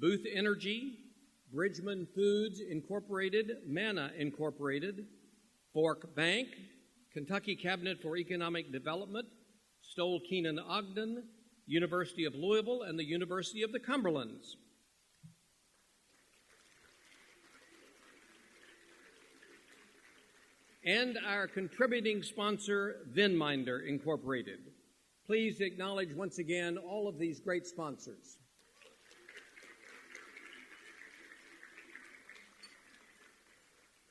Booth Energy, Bridgman Foods Incorporated, Manna Incorporated, Fork Bank, Kentucky Cabinet for Economic Development, Stoll Keenan Ogden, University of Louisville, and the University of the Cumberlands. And our contributing sponsor, Venminder Incorporated. Please acknowledge once again all of these great sponsors.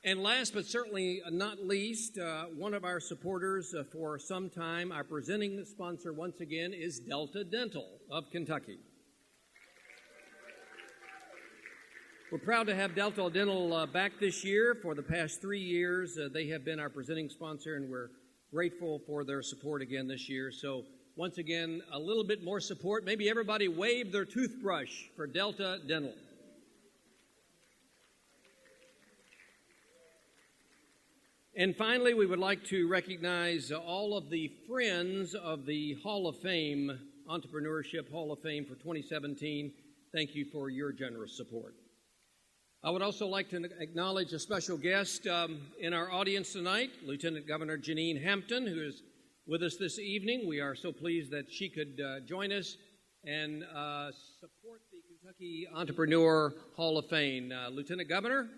And last but certainly not least, one of our supporters for some time, our presenting sponsor once again is Delta Dental of Kentucky. We're proud to have Delta Dental back this year. For the past 3 years, they have been our presenting sponsor, and we're grateful for their support again this year. So once again, a little bit more support. Maybe everybody wave their toothbrush for Delta Dental. And finally, we would like to recognize all of the friends of the Hall of Fame, Entrepreneurship Hall of Fame for 2017. Thank you for your generous support. I would also like to acknowledge a special guest in our audience tonight, Lieutenant Governor Janine Hampton, who is with us this evening. We are so pleased that she could join us and support the Kentucky Entrepreneur Hall of Fame. Lieutenant Governor.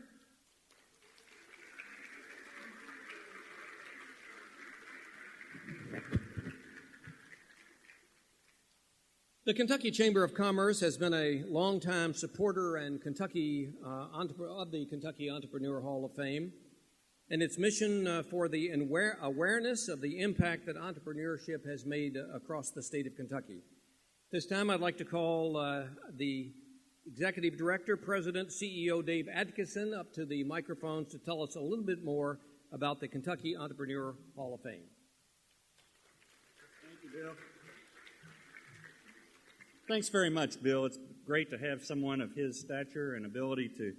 The Kentucky Chamber of Commerce has been a longtime supporter and of the Kentucky Entrepreneur Hall of Fame, and its mission for the awareness of the impact that entrepreneurship has made across the state of Kentucky. This time I'd like to call the Executive Director, President, CEO Dave Atkinson up to the microphones to tell us a little bit more about the Kentucky Entrepreneur Hall of Fame. Thank you, Bill. Thanks very much, Bill. It's great to have someone of his stature and ability to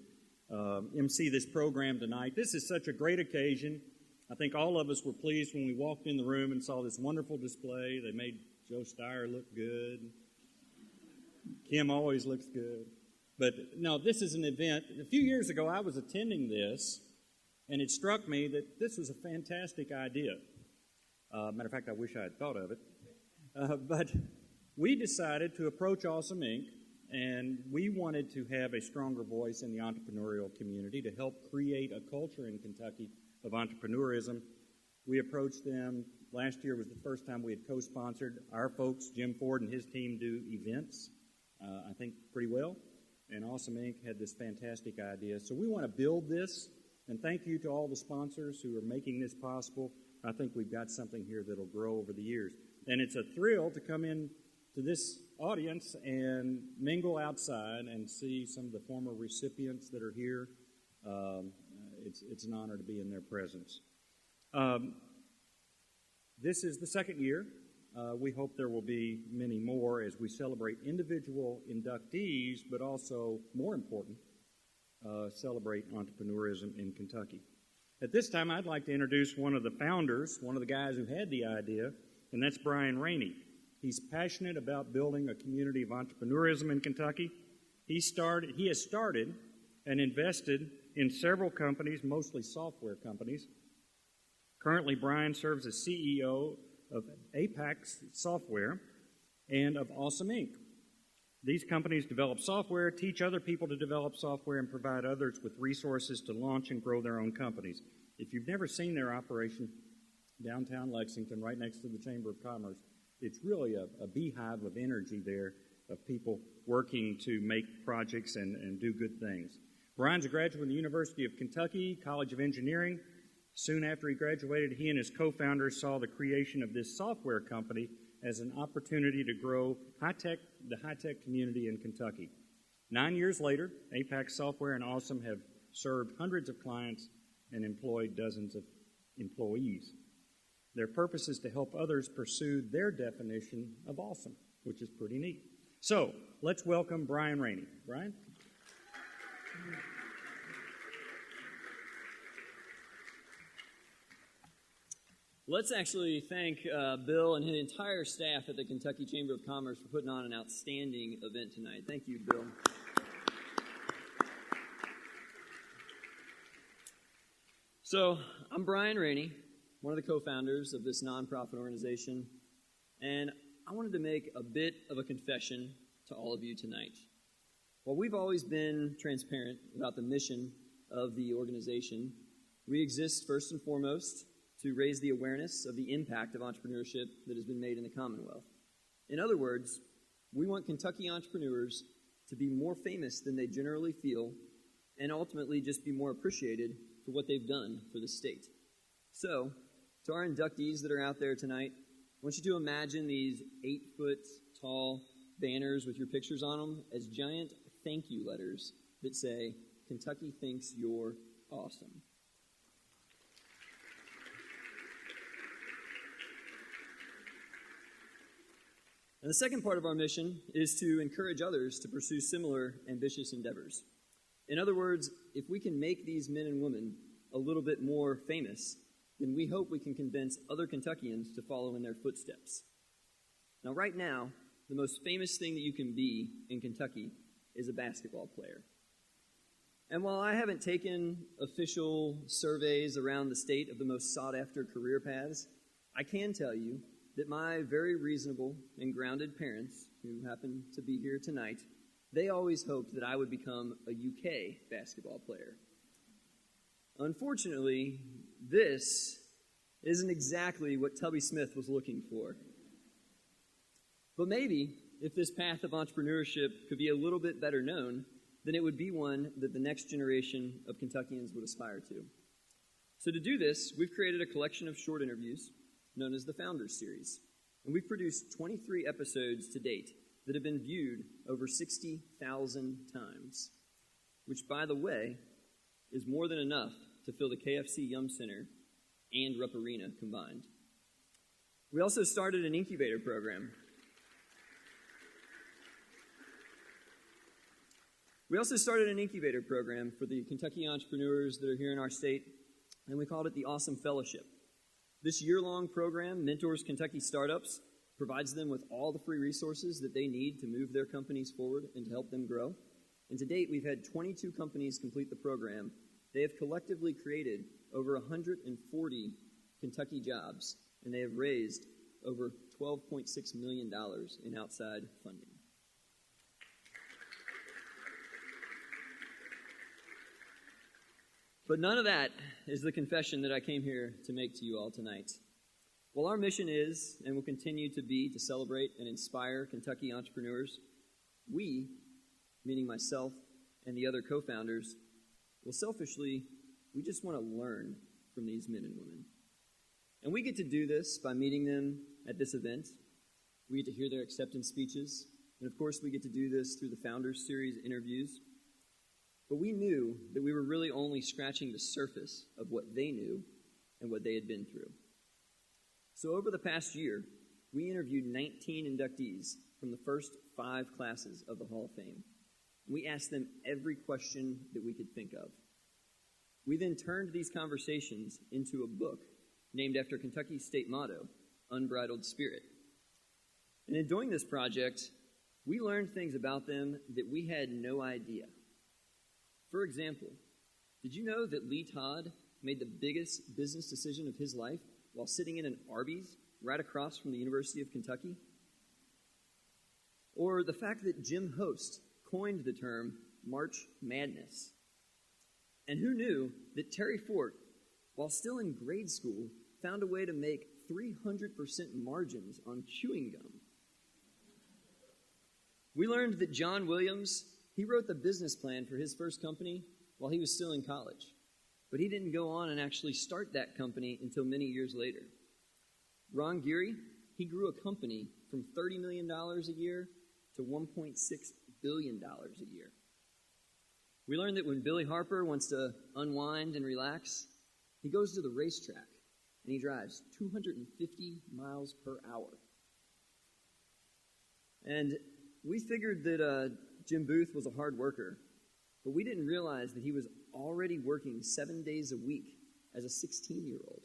MC this program tonight. This is such a great occasion. I think all of us were pleased when we walked in the room and saw this wonderful display. They made Joe Steyer look good. Kim always looks good. But no, this is an event. A few years ago, I was attending this, and it struck me that this was a fantastic idea. Matter of fact, I wish I had thought of it. But we decided to approach Awesome Inc., and we wanted to have a stronger voice in the entrepreneurial community to help create a culture in Kentucky of entrepreneurism. We approached them. Last year was the first time we had co-sponsored. Our folks, Jim Ford and his team, do events, I think, pretty well. And Awesome Inc. had this fantastic idea. So we want to build this, and thank you to all the sponsors who are making this possible. I think we've got something here that'll grow over the years. And it's a thrill to come in to this audience and mingle outside and see some of the former recipients that are here. It's an honor to be in their presence. This is the second year. We hope there will be many more as we celebrate individual inductees, but also, more important, celebrate entrepreneurism in Kentucky. At this time, I'd like to introduce one of the founders, one of the guys who had the idea, and that's Brian Rainey. He's passionate about building a community of entrepreneurism in Kentucky. He has started and invested in several companies, mostly software companies. Currently, Brian serves as CEO of Apex Software and of Awesome Inc. These companies develop software, teach other people to develop software, and provide others with resources to launch and grow their own companies. If you've never seen their operation, downtown Lexington, right next to the Chamber of Commerce, it's really a beehive of energy there of people working to make projects and do good things. Brian's a graduate of the University of Kentucky College of Engineering. Soon after he graduated, he and his co-founders saw the creation of this software company as an opportunity to grow the high-tech community in Kentucky. 9 years later, Apex Software and Awesome have served hundreds of clients and employed dozens of employees. Their purpose is to help others pursue their definition of awesome, which is pretty neat. So, let's welcome Brian Rainey. Brian? Let's actually thank Bill and his entire staff at the Kentucky Chamber of Commerce for putting on an outstanding event tonight. Thank you, Bill. So, I'm Brian Rainey, one of the co-founders of this nonprofit organization, and I wanted to make a bit of a confession to all of you tonight. While we've always been transparent about the mission of the organization, we exist first and foremost to raise the awareness of the impact of entrepreneurship that has been made in the Commonwealth. In other words, we want Kentucky entrepreneurs to be more famous than they generally feel and ultimately just be more appreciated for what they've done for the state. So, to our inductees that are out there tonight, I want you to imagine these 8-foot-tall banners with your pictures on them as giant thank you letters that say, "Kentucky thinks you're awesome." And the second part of our mission is to encourage others to pursue similar ambitious endeavors. In other words, if we can make these men and women a little bit more famous, then we hope we can convince other Kentuckians to follow in their footsteps. Now, right now, the most famous thing that you can be in Kentucky is a basketball player. And while I haven't taken official surveys around the state of the most sought-after career paths, I can tell you that my very reasonable and grounded parents, who happen to be here tonight, they always hoped that I would become a UK basketball player. Unfortunately, this isn't exactly what Tubby Smith was looking for. But maybe, if this path of entrepreneurship could be a little bit better known, then it would be one that the next generation of Kentuckians would aspire to. So to do this, we've created a collection of short interviews known as the Founders Series. And we've produced 23 episodes to date that have been viewed over 60,000 times, which, by the way, is more than enough to fill the KFC Yum Center and Rupp Arena combined. We also started an incubator program. For the Kentucky entrepreneurs that are here in our state, and we called it the Awesome Fellowship. This year-long program mentors Kentucky startups, provides them with all the free resources that they need to move their companies forward and to help them grow. And to date, we've had 22 companies complete the program. They have collectively created over 140 Kentucky jobs, and they have raised over $12.6 million in outside funding. But none of that is the confession that I came here to make to you all tonight. While our mission is, and will continue to be, to celebrate and inspire Kentucky entrepreneurs, we, meaning myself and the other co-founders, well, selfishly, we just want to learn from these men and women. And we get to do this by meeting them at this event. We get to hear their acceptance speeches. And of course, we get to do this through the Founders Series interviews. But we knew that we were really only scratching the surface of what they knew and what they had been through. So over the past year, we interviewed 19 inductees from the first 5 classes of the Hall of Fame. We asked them every question that we could think of. We then turned these conversations into a book named after Kentucky's state motto, Unbridled Spirit. And in doing this project, we learned things about them that we had no idea. For example, did you know that Lee Todd made the biggest business decision of his life while sitting in an Arby's right across from the University of Kentucky? Or the fact that Jim Host coined the term March Madness? And who knew that Terry Fort, while still in grade school, found a way to make 300% margins on chewing gum? We learned that John Williams, he wrote the business plan for his first company while he was still in college. But he didn't go on and actually start that company until many years later. Ron Geary, he grew a company from $30 million a year to $1.6 billion a year. We learned that when Billy Harper wants to unwind and relax, he goes to the racetrack and he drives 250 miles per hour. And we figured that Jim Booth was a hard worker, but we didn't realize that he was already working 7 days a week as a 16-year-old.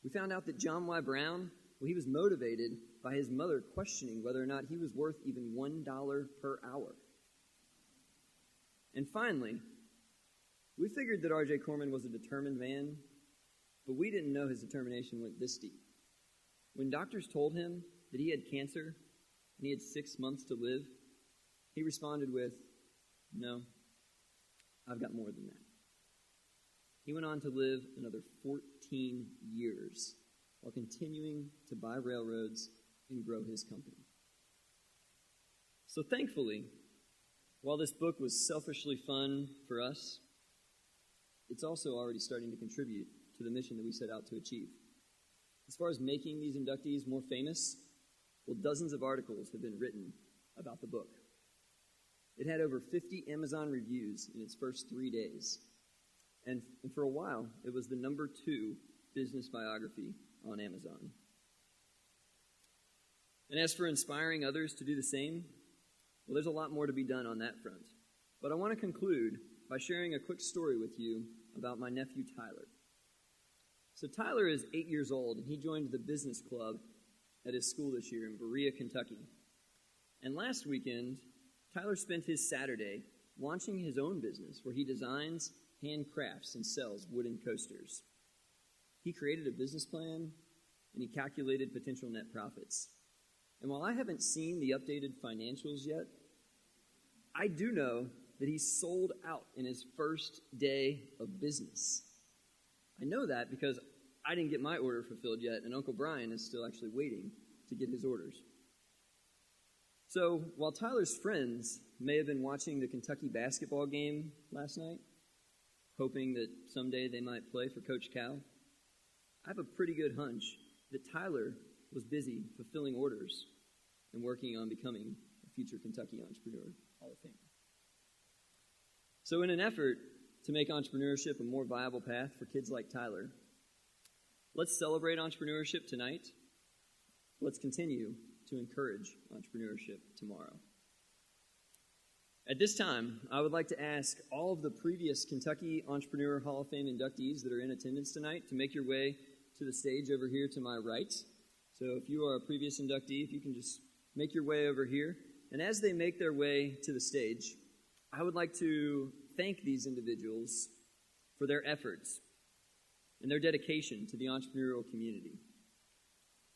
We found out that John Y. Brown, well, he was motivated by his mother questioning whether or not he was worth even $1 per hour. And finally, We figured that R.J. Corman was a determined man, but we didn't know his determination went this deep. When doctors told him that he had cancer and he had 6 months to live, he responded with, "No, I've got more than that." He went on to live another 14 years while continuing to buy railroads and grow his company. So thankfully, while this book was selfishly fun for us, it's also already starting to contribute to the mission that we set out to achieve. As far as making these inductees more famous, well, dozens of articles have been written about the book. It had over 50 Amazon reviews in its first 3 days. And for a while, it was the number 2 business biography on Amazon. And as for inspiring others to do the same, well, there's a lot more to be done on that front. But I want to conclude by sharing a quick story with you about my nephew, Tyler. So Tyler is 8 years old, and he joined the business club at his school this year in Berea, Kentucky. And last weekend, Tyler spent his Saturday launching his own business where he designs, handcrafts, and sells wooden coasters. He created a business plan, and he calculated potential net profits. And while I haven't seen the updated financials yet, I do know that he sold out in his first day of business. I know that because I didn't get my order fulfilled yet, and Uncle Brian is still actually waiting to get his orders. So while Tyler's friends may have been watching the Kentucky basketball game last night, hoping that someday they might play for Coach Cal, I have a pretty good hunch that Tyler was busy fulfilling orders and working on becoming a future Kentucky Entrepreneur Hall of Famer. So in an effort to make entrepreneurship a more viable path for kids like Tyler, let's celebrate entrepreneurship tonight. Let's continue to encourage entrepreneurship tomorrow. At this time, I would like to ask all of the previous Kentucky Entrepreneur Hall of Fame inductees that are in attendance tonight to make your way to the stage over here to my right. So if you are a previous inductee, if you can just make your way over here. And as they make their way to the stage, I would like to thank these individuals for their efforts and their dedication to the entrepreneurial community.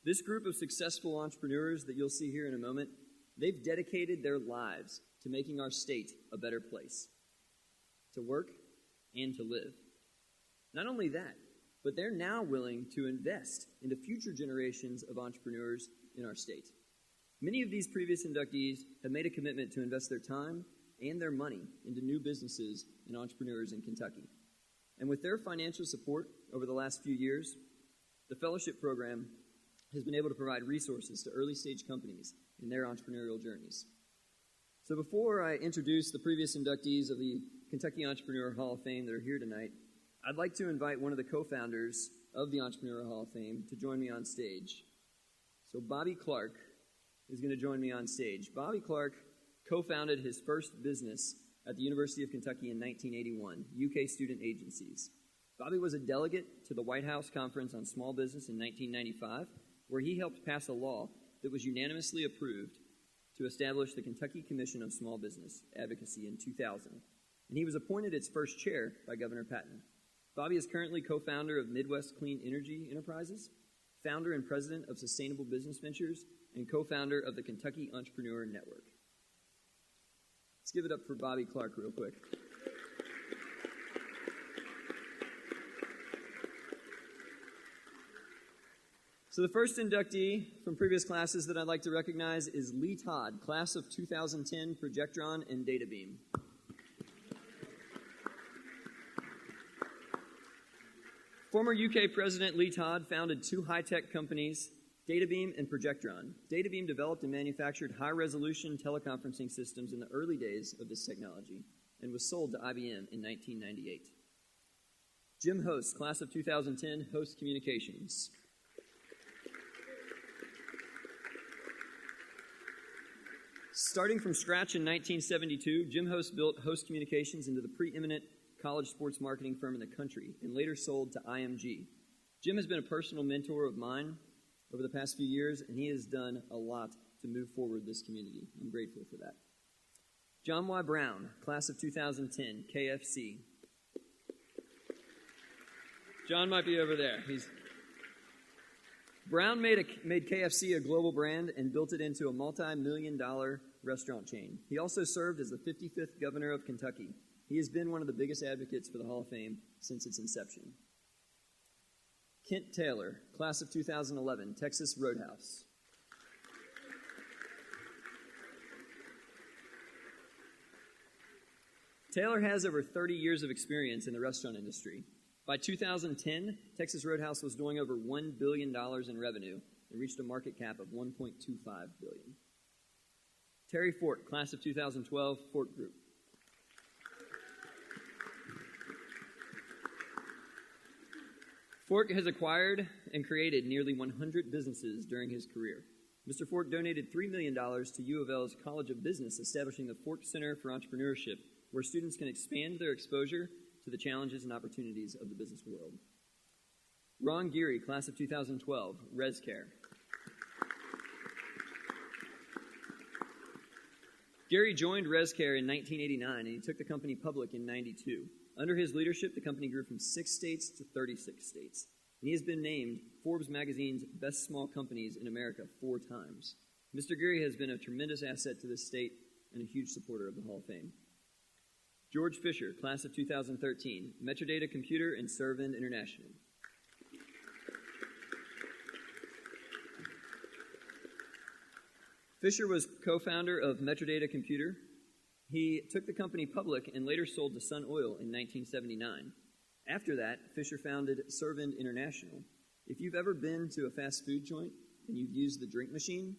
This group of successful entrepreneurs that you'll see here in a moment, they've dedicated their lives to making our state a better place, to work and to live. Not only that, but they're now willing to invest into future generations of entrepreneurs in our state. Many of these previous inductees have made a commitment to invest their time and their money into new businesses and entrepreneurs in Kentucky. And with their financial support over the last few years, the fellowship program has been able to provide resources to early-stage companies in their entrepreneurial journeys. So before I introduce the previous inductees of the Kentucky Entrepreneur Hall of Fame that are here tonight, I'd like to invite one of the co-founders of the Entrepreneur Hall of Fame to join me on stage. So Bobby Clark is going to join me on stage. Bobby Clark co-founded his first business at the University of Kentucky in 1981, UK Student Agencies. Bobby was a delegate to the White House Conference on Small Business in 1995, where he helped pass a law that was unanimously approved to establish the Kentucky Commission of Small Business Advocacy in 2000. And he was appointed its first chair by Governor Patton. Bobby is currently co-founder of Midwest Clean Energy Enterprises, founder and president of Sustainable Business Ventures, and co-founder of the Kentucky Entrepreneur Network. Let's give it up for Bobby Clark real quick. So the first inductee from previous classes that I'd like to recognize is Lee Todd, class of 2010, Projectron and DataBeam. Former UK President Lee Todd founded two high-tech companies, DataBeam and Projectron. DataBeam developed and manufactured high-resolution teleconferencing systems in the early days of this technology and was sold to IBM in 1998. Jim Host, class of 2010, Host Communications. Starting from scratch in 1972, Jim Host built Host Communications into the preeminent college sports marketing firm in the country and later sold to IMG. Jim has been a personal mentor of mine over the past few years, and he has done a lot to move forward this community. I'm grateful for that. John Y. Brown, class of 2010, KFC. John might be over there. Brown made KFC a global brand and built it into a multi-million-dollar restaurant chain. He also served as the 55th governor of Kentucky. He has been one of the biggest advocates for the Hall of Fame since its inception. Kent Taylor, class of 2011, Texas Roadhouse. Taylor has over 30 years of experience in the restaurant industry. By 2010, Texas Roadhouse was doing over $1 billion in revenue and reached a market cap of $1.25 billion. Terry Fort, class of 2012, Fort Group. Fort has acquired and created nearly 100 businesses during his career. Mr. Fort donated $3 million to U of L's College of Business, establishing the Fort Center for Entrepreneurship, where students can expand their exposure to the challenges and opportunities of the business world. Ron Geary, class of 2012, ResCare. Geary joined ResCare in 1989, and he took the company public in 92. Under his leadership, the company grew from 6 states to 36 states, and he has been named Forbes magazine's Best Small Companies in America 4 times. Mr. Geary has been a tremendous asset to this state and a huge supporter of the Hall of Fame. George Fisher, class of 2013, Metrodata Computer and Servin International. Fisher was co-founder of Metrodata Computer. He took the company public and later sold to Sun Oil in 1979. After that, Fisher founded Servin International. If you've ever been to a fast food joint and you've used the drink machine,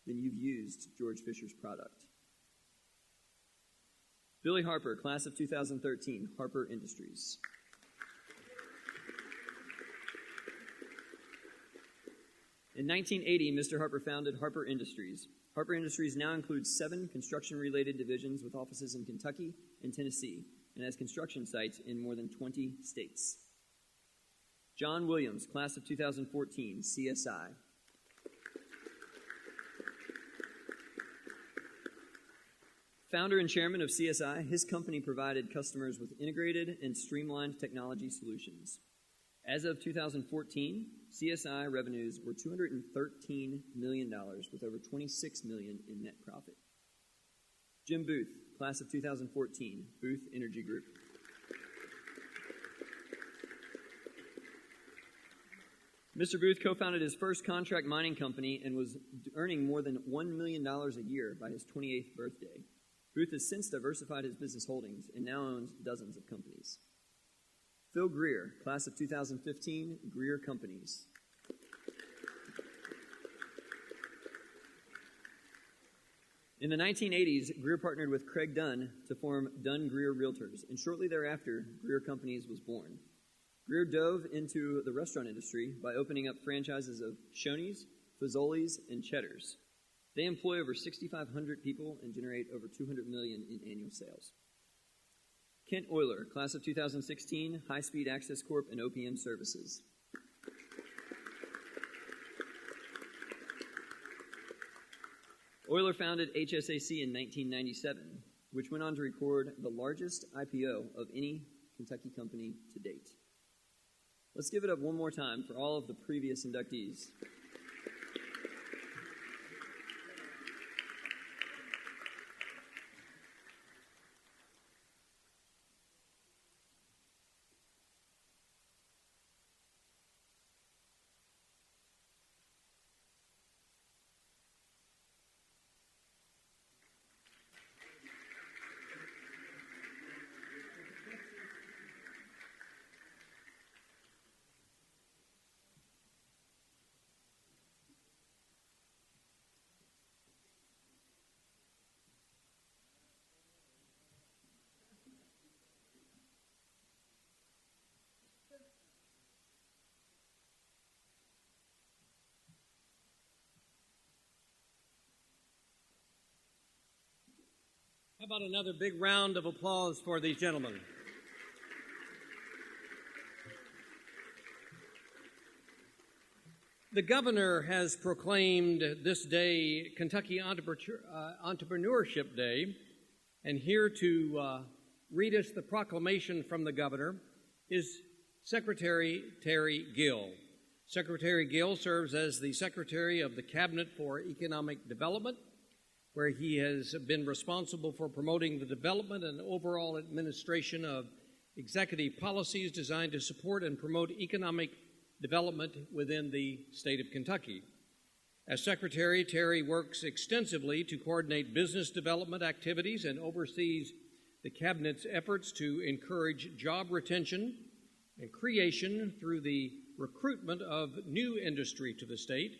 then you've used George Fisher's product. Billy Harper, class of 2013, Harper Industries. In 1980, Mr. Harper founded Harper Industries. Harper Industries now includes 7 construction-related divisions with offices in Kentucky and Tennessee, and has construction sites in more than 20 states. John Williams, class of 2014, CSI. Founder and chairman of CSI, his company provided customers with integrated and streamlined technology solutions. As of 2014, CSI revenues were $213 million, with over $26 million in net profit. Jim Booth, class of 2014, Booth Energy Group. Mr. Booth co-founded his first contract mining company and was earning more than $1 million a year by his 28th birthday. Booth has since diversified his business holdings and now owns dozens of companies. Phil Greer, class of 2015, Greer Companies. In the 1980s, Greer partnered with Craig Dunn to form Dunn Greer Realtors, and shortly thereafter, Greer Companies was born. Greer dove into the restaurant industry by opening up franchises of Shoney's, Fazoli's, and Cheddar's. They employ over 6,500 people and generate over $200 million in annual sales. Kent Euler, class of 2016, High Speed Access Corp. And OPM Services. Euler founded HSAC in 1997, which went on to record the largest IPO of any Kentucky company to date. Let's give it up one more time for all of the previous inductees. How about another big round of applause for these gentlemen? The governor has proclaimed this day Kentucky Entrepreneurship Day, and here to read us the proclamation from the governor is Secretary Terry Gill. Secretary Gill serves as the Secretary of the Cabinet for Economic Development, where he has been responsible for promoting the development and overall administration of executive policies designed to support and promote economic development within the state of Kentucky. As Secretary, Terry works extensively to coordinate business development activities and oversees the Cabinet's efforts to encourage job retention and creation through the recruitment of new industry to the state,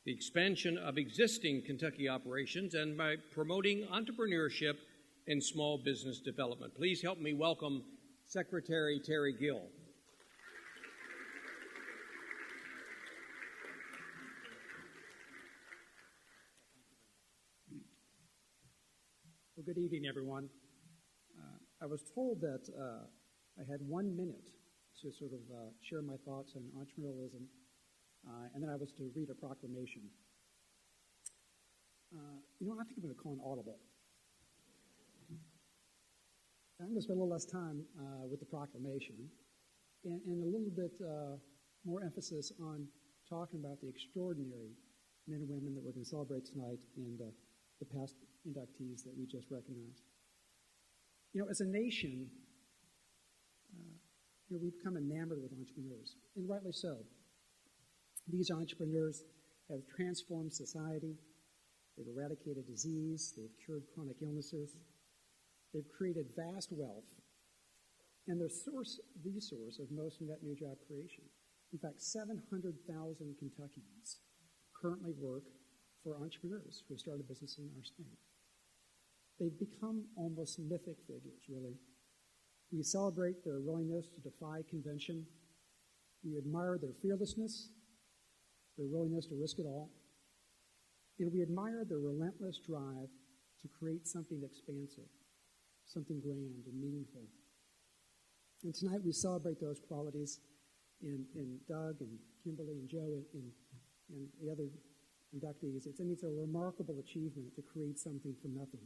the expansion of existing Kentucky operations, and by promoting entrepreneurship and small business development. Please help me welcome Secretary Terry Gill. Well, good evening, everyone. I was told that I had 1 minute to sort of share my thoughts on entrepreneurialism, and then I was to read a proclamation. I think I'm going to call an audible. I'm going to spend a little less time with the proclamation and a little bit more emphasis on talking about the extraordinary men and women that we're going to celebrate tonight and the past inductees that we just recognized. As a nation, we've become enamored with entrepreneurs, and rightly so. These entrepreneurs have transformed society. They've eradicated disease. They've cured chronic illnesses. They've created vast wealth, and they're the source of most net new job creation. In fact, 700,000 Kentuckians currently work for entrepreneurs who have started business in our state. They've become almost mythic figures, really. We celebrate their willingness to defy convention. We admire their fearlessness, their willingness to risk it all. And we admire their relentless drive to create something expansive, something grand and meaningful. And tonight we celebrate those qualities in Doug and Kimberly and Joe and the other inductees. It's a remarkable achievement to create something from nothing.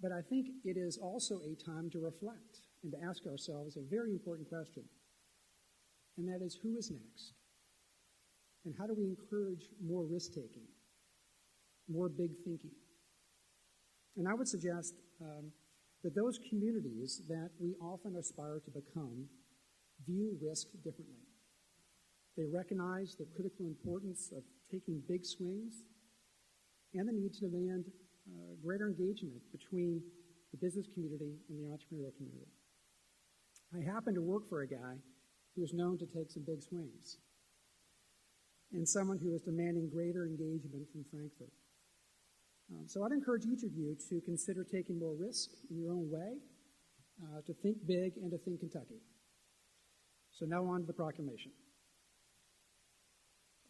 But I think it is also a time to reflect and to ask ourselves a very important question, and that is, who is next? And how do we encourage more risk-taking, more big thinking? And I would suggest that those communities that we often aspire to become view risk differently. They recognize the critical importance of taking big swings and the need to demand greater engagement between the business community and the entrepreneurial community. I happen to work for a guy who is known to take some big swings, and someone who is demanding greater engagement from Frankfurt. So I'd encourage each of you to consider taking more risk in your own way, to think big and to think Kentucky. So now on to the proclamation.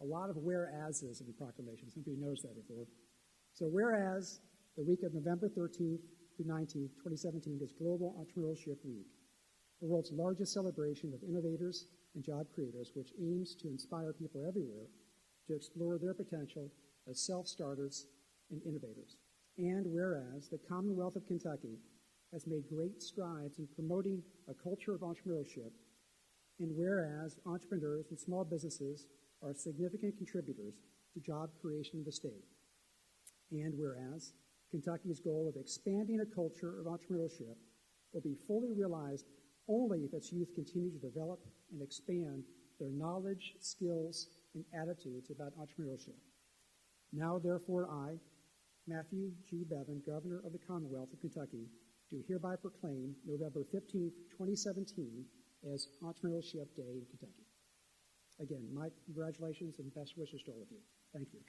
A lot of whereases in the proclamation. Somebody knows that before. So whereas the week of November 13th through 19th, 2017 is Global Entrepreneurship Week, the world's largest celebration of innovators and job creators, which aims to inspire people everywhere to explore their potential as self-starters and innovators. And whereas the Commonwealth of Kentucky has made great strides in promoting a culture of entrepreneurship, and whereas entrepreneurs and small businesses are significant contributors to job creation in the state, and whereas Kentucky's goal of expanding a culture of entrepreneurship will be fully realized only if its youth continue to develop and expand their knowledge, skills, and attitudes about entrepreneurship. Now, therefore, I, Matthew G. Bevin, Governor of the Commonwealth of Kentucky, do hereby proclaim November 15th, 2017 as Entrepreneurship Day in Kentucky. Again, my congratulations and best wishes to all of you. Thank you.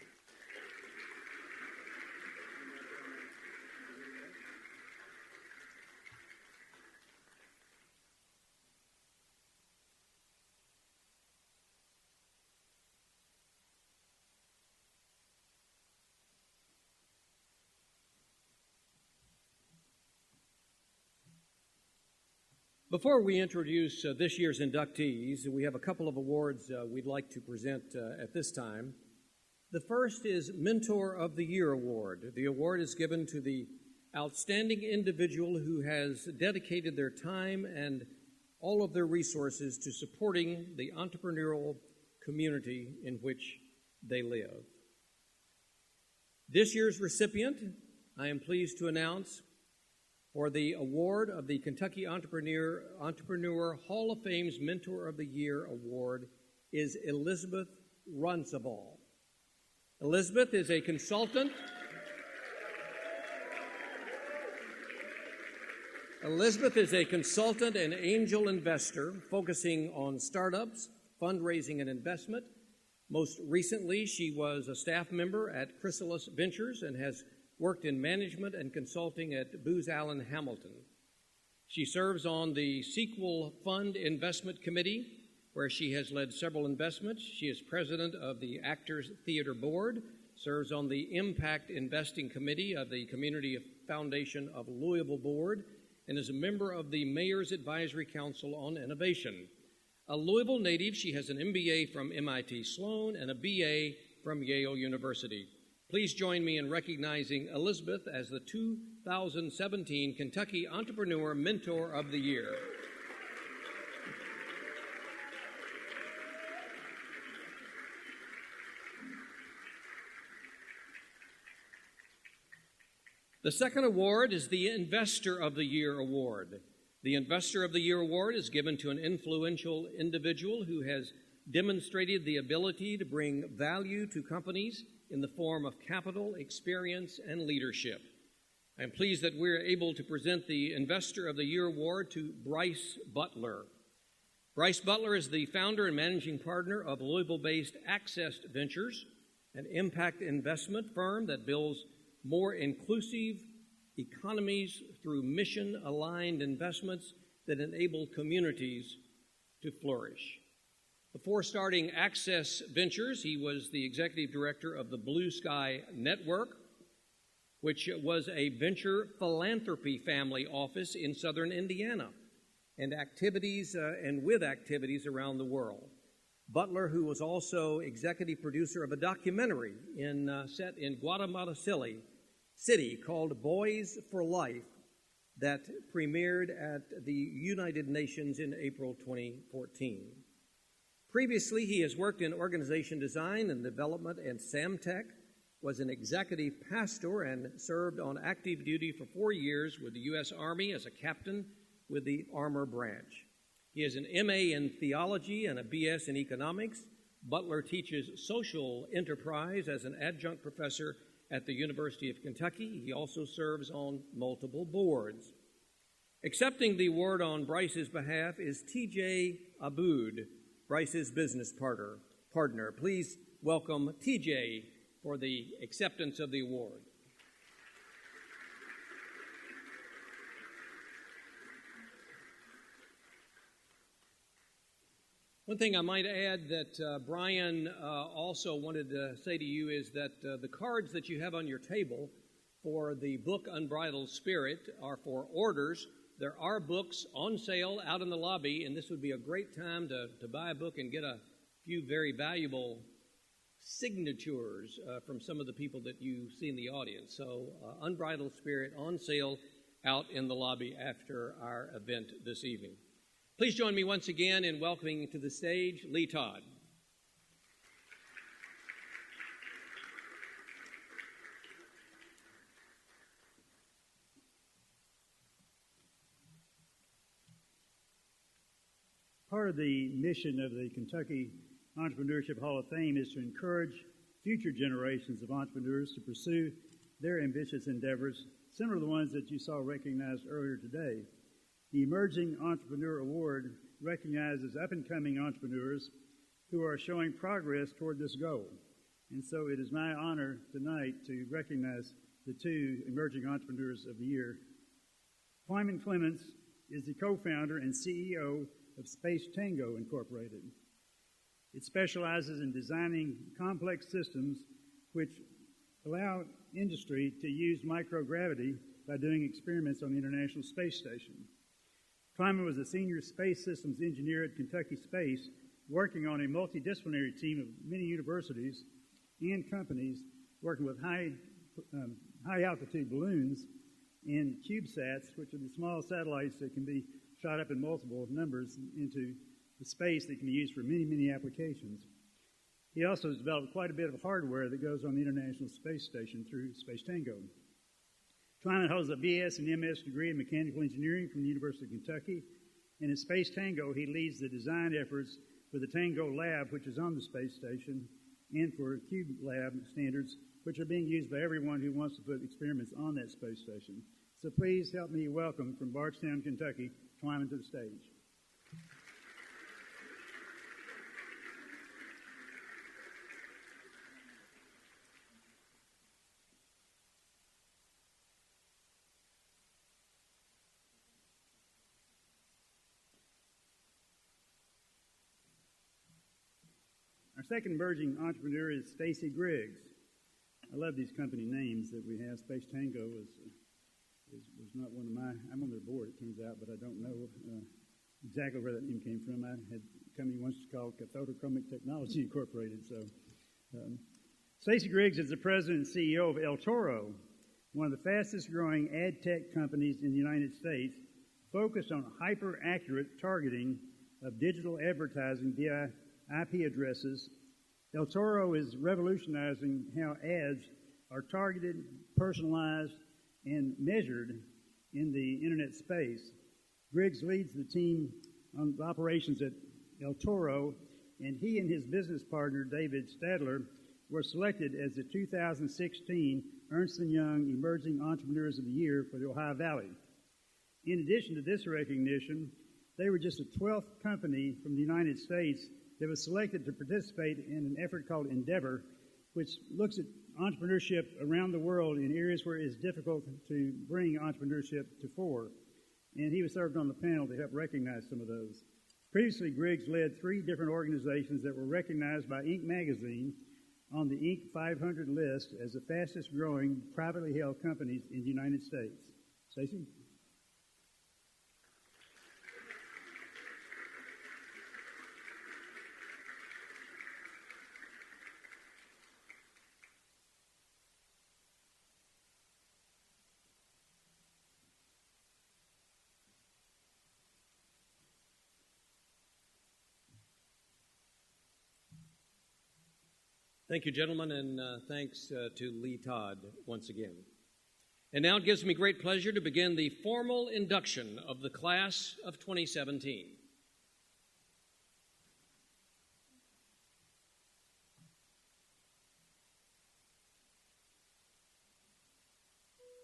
Before we introduce this year's inductees, we have a couple of awards we'd like to present at this time. The first is Mentor of the Year Award. The award is given to the outstanding individual who has dedicated their time and all of their resources to supporting the entrepreneurial community in which they live. This year's recipient, I am pleased to announce, for the award of the Kentucky Entrepreneur Hall of Fame's Mentor of the Year Award is Elizabeth Runcible. Elizabeth is a consultant. Elizabeth is a consultant and angel investor focusing on startups, fundraising, and investment. Most recently, she was a staff member at Chrysalis Ventures and has worked in management and consulting at Booz Allen Hamilton. She serves on the Sequel Fund Investment Committee, where she has led several investments. She is president of the Actors Theater Board, serves on the Impact Investing Committee of the Community Foundation of Louisville Board, and is a member of the Mayor's Advisory Council on Innovation. A Louisville native, she has an MBA from MIT Sloan and a BA from Yale University. Please join me in recognizing Elizabeth as the 2017 Kentucky Entrepreneur Mentor of the Year. The second award is the Investor of the Year Award. The Investor of the Year Award is given to an influential individual who has demonstrated the ability to bring value to companies in the form of capital, experience, and leadership. I am pleased that we're able to present the Investor of the Year Award to Bryce Butler. Bryce Butler is the founder and managing partner of Louisville-based Access Ventures, an impact investment firm that builds more inclusive economies through mission-aligned investments that enable communities to flourish. Before starting Access Ventures, he was the executive director of the Blue Sky Network, which was a venture philanthropy family office in southern Indiana, and with activities around the world. Butler, who was also executive producer of a documentary set in Guatemala City called Boys for Life that premiered at the United Nations in April 2014. Previously, he has worked in organization design and development and Samtec, was an executive pastor, and served on active duty for 4 years with the U.S. Army as a captain with the Armor Branch. He has an MA in theology and a BS in economics. Butler teaches social enterprise as an adjunct professor at the University of Kentucky. He also serves on multiple boards. Accepting the award on Bryce's behalf is T.J. Aboud, Bryce's business partner. Please welcome T.J. for the acceptance of the award. One thing I might add that Brian also wanted to say to you is that the cards that you have on your table for the book Unbridled Spirit are for orders. There are books on sale out in the lobby, and this would be a great time to buy a book and get a few very valuable signatures from some of the people that you see in the audience. So Unbridled Spirit on sale out in the lobby after our event this evening. Please join me once again in welcoming to the stage Lee Todd. Part of the mission of the Kentucky Entrepreneurship Hall of Fame is to encourage future generations of entrepreneurs to pursue their ambitious endeavors, similar to the ones that you saw recognized earlier today. The Emerging Entrepreneur Award recognizes up-and-coming entrepreneurs who are showing progress toward this goal. And so it is my honor tonight to recognize the two Emerging Entrepreneurs of the Year. Wyman Clements is the co-founder and CEO of Space Tango Incorporated. It specializes in designing complex systems which allow industry to use microgravity by doing experiments on the International Space Station. Kleiman was a senior space systems engineer at Kentucky Space, working on a multidisciplinary team of many universities and companies working with high-altitude balloons and CubeSats, which are the small satellites that can be shot up in multiple numbers into the space that can be used for many, many applications. He also has developed quite a bit of hardware that goes on the International Space Station through Space Tango. Twyman holds a BS and MS degree in mechanical engineering from the University of Kentucky, and in Space Tango, he leads the design efforts for the Tango Lab, which is on the space station, and for Cube Lab standards, which are being used by everyone who wants to put experiments on that space station. So please help me welcome from Bardstown, Kentucky, Twyman to the stage. Our second emerging entrepreneur is Stacy Griggs. I love these company names that we have. Space Tango was not one of my, I'm on their board, it turns out, but I don't know exactly where that name came from. I had a company once called Cathodochromic Technology Incorporated. So, Stacy Griggs is the president and CEO of El Toro, one of the fastest growing ad tech companies in the United States, focused on hyper-accurate targeting of digital advertising via IP addresses. El Toro is revolutionizing how ads are targeted, personalized, and measured in the internet space. Griggs leads the team on operations at El Toro, and he and his business partner, David Stadler, were selected as the 2016 Ernst & Young Emerging Entrepreneurs of the Year for the Ohio Valley. In addition to this recognition, they were just the 12th company from the United States that was selected to participate in an effort called Endeavor, which looks at entrepreneurship around the world in areas where it is difficult to bring entrepreneurship to fore. And he was served on the panel to help recognize some of those. Previously, Griggs led 3 different organizations that were recognized by Inc. magazine on the Inc. 500 list as the fastest growing privately held companies in the United States. Stacy? Thank you, gentlemen, and thanks to Lee Todd once again. And now it gives me great pleasure to begin the formal induction of the class of 2017.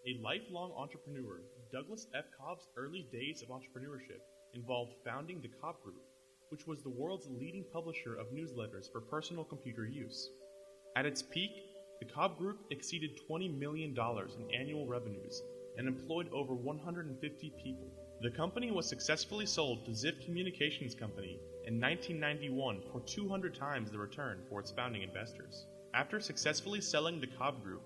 A lifelong entrepreneur, Douglas F. Cobb's early days of entrepreneurship involved founding the Cobb Group, which was the world's leading publisher of newsletters for personal computer use. At its peak, the Cobb Group exceeded $20 million in annual revenues and employed over 150 people. The company was successfully sold to Ziff Communications Company in 1991 for 200 times the return for its founding investors. After successfully selling the Cobb Group,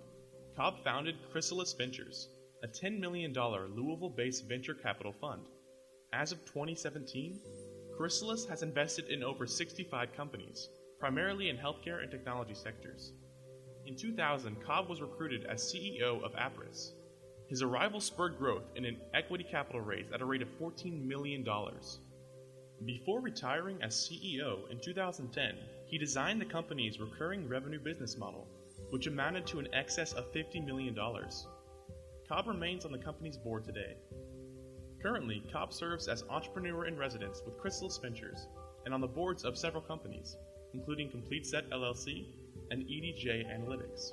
Cobb founded Chrysalis Ventures, a $10 million Louisville-based venture capital fund. As of 2017, Chrysalis has invested in over 65 companies, primarily in healthcare and technology sectors. In 2000, Cobb was recruited as CEO of Appriss. His arrival spurred growth in an equity capital raise at a rate of $14 million. Before retiring as CEO in 2010, he designed the company's recurring revenue business model, which amounted to an excess of $50 million. Cobb remains on the company's board today. Currently, Cobb serves as entrepreneur in residence with Chrysalis Ventures and on the boards of several companies, including CompleteSet LLC and EDJ Analytics.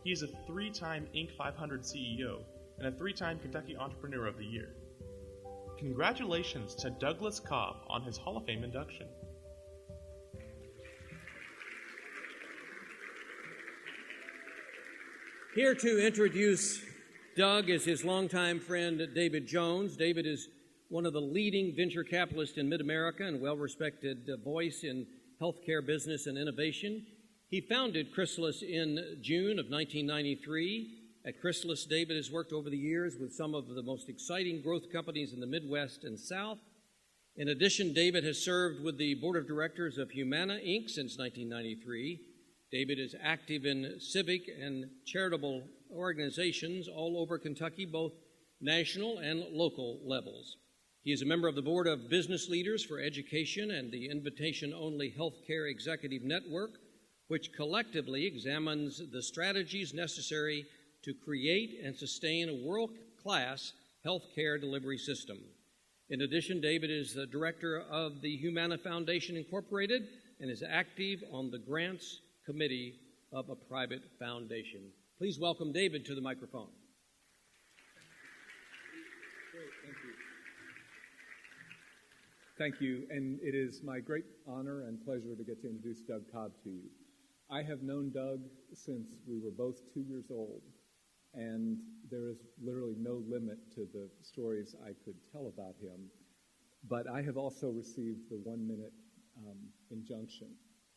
He is a 3-time Inc. 500 CEO and a 3-time Kentucky Entrepreneur of the Year. Congratulations to Douglas Cobb on his Hall of Fame induction. Here to introduce Doug is his longtime friend David Jones. David is one of the leading venture capitalists in mid-America and well-respected voice in healthcare business and innovation. He founded Chrysalis in June of 1993. At Chrysalis, David has worked over the years with some of the most exciting growth companies in the Midwest and South. In addition, David has served with the board of directors of Humana, Inc. since 1993. David is active in civic and charitable organizations all over Kentucky, both national and local levels. He is a member of the Board of Business Leaders for Education and the Invitation-Only Healthcare Executive Network, which collectively examines the strategies necessary to create and sustain a world-class healthcare delivery system. In addition, David is the director of the Humana Foundation Incorporated and is active on the Grants Committee of a private foundation. Please welcome David to the microphone. Thank you, and it is my great honor and pleasure to get to introduce Doug Cobb to you. I have known Doug since we were both 2 years old, and there is literally no limit to the stories I could tell about him, but I have also received the 1-minute injunction.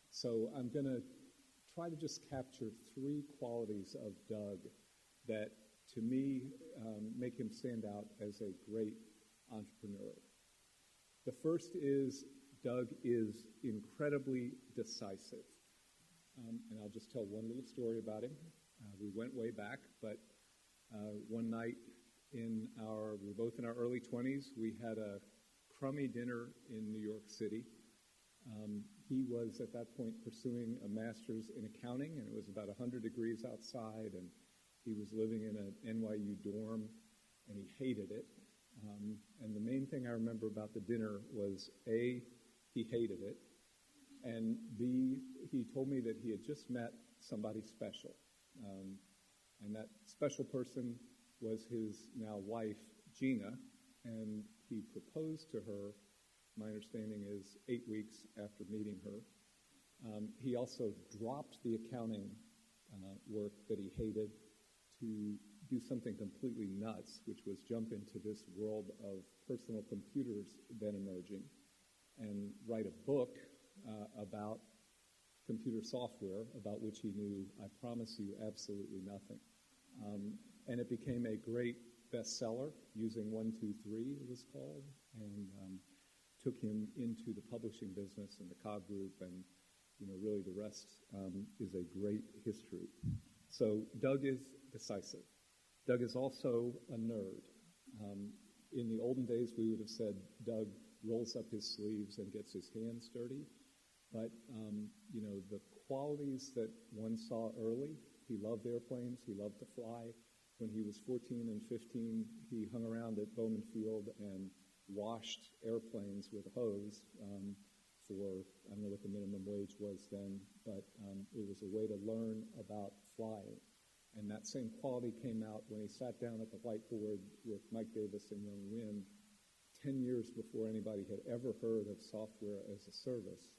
So I'm going to try to just capture 3 qualities of Doug that, to me, make him stand out as a great entrepreneur. The first is Doug is incredibly decisive. And I'll just tell one little story about him. We went way back, but one night we were both in our early 20s. We had a crummy dinner in New York City. He was at that point pursuing a master's in accounting, and it was about 100 degrees outside, and he was living in an NYU dorm, and he hated it. And the main thing I remember about the dinner was, A, he hated it, and B, he told me that he had just met somebody special. And that special person was his now wife, Gina, and he proposed to her, my understanding is 8 weeks after meeting her. He also dropped the accounting work that he hated to do something completely nuts, which was jump into this world of personal computers then emerging and write a book about computer software about which he knew, I promise you, absolutely nothing. And it became a great bestseller, Using 1, 2, 3 it was called, and took him into the publishing business and the Cobb Group, and really the rest is a great history. So Doug is decisive. Doug is also a nerd. In the olden days, we would have said Doug rolls up his sleeves and gets his hands dirty. But, the qualities that one saw early, he loved airplanes, he loved to fly. When he was 14 and 15, he hung around at Bowman Field and washed airplanes with a hose for, I don't know what the minimum wage was then, but it was a way to learn about flying. And that same quality came out when he sat down at the whiteboard with Mike Davis and Young Win 10 years before anybody had ever heard of software as a service,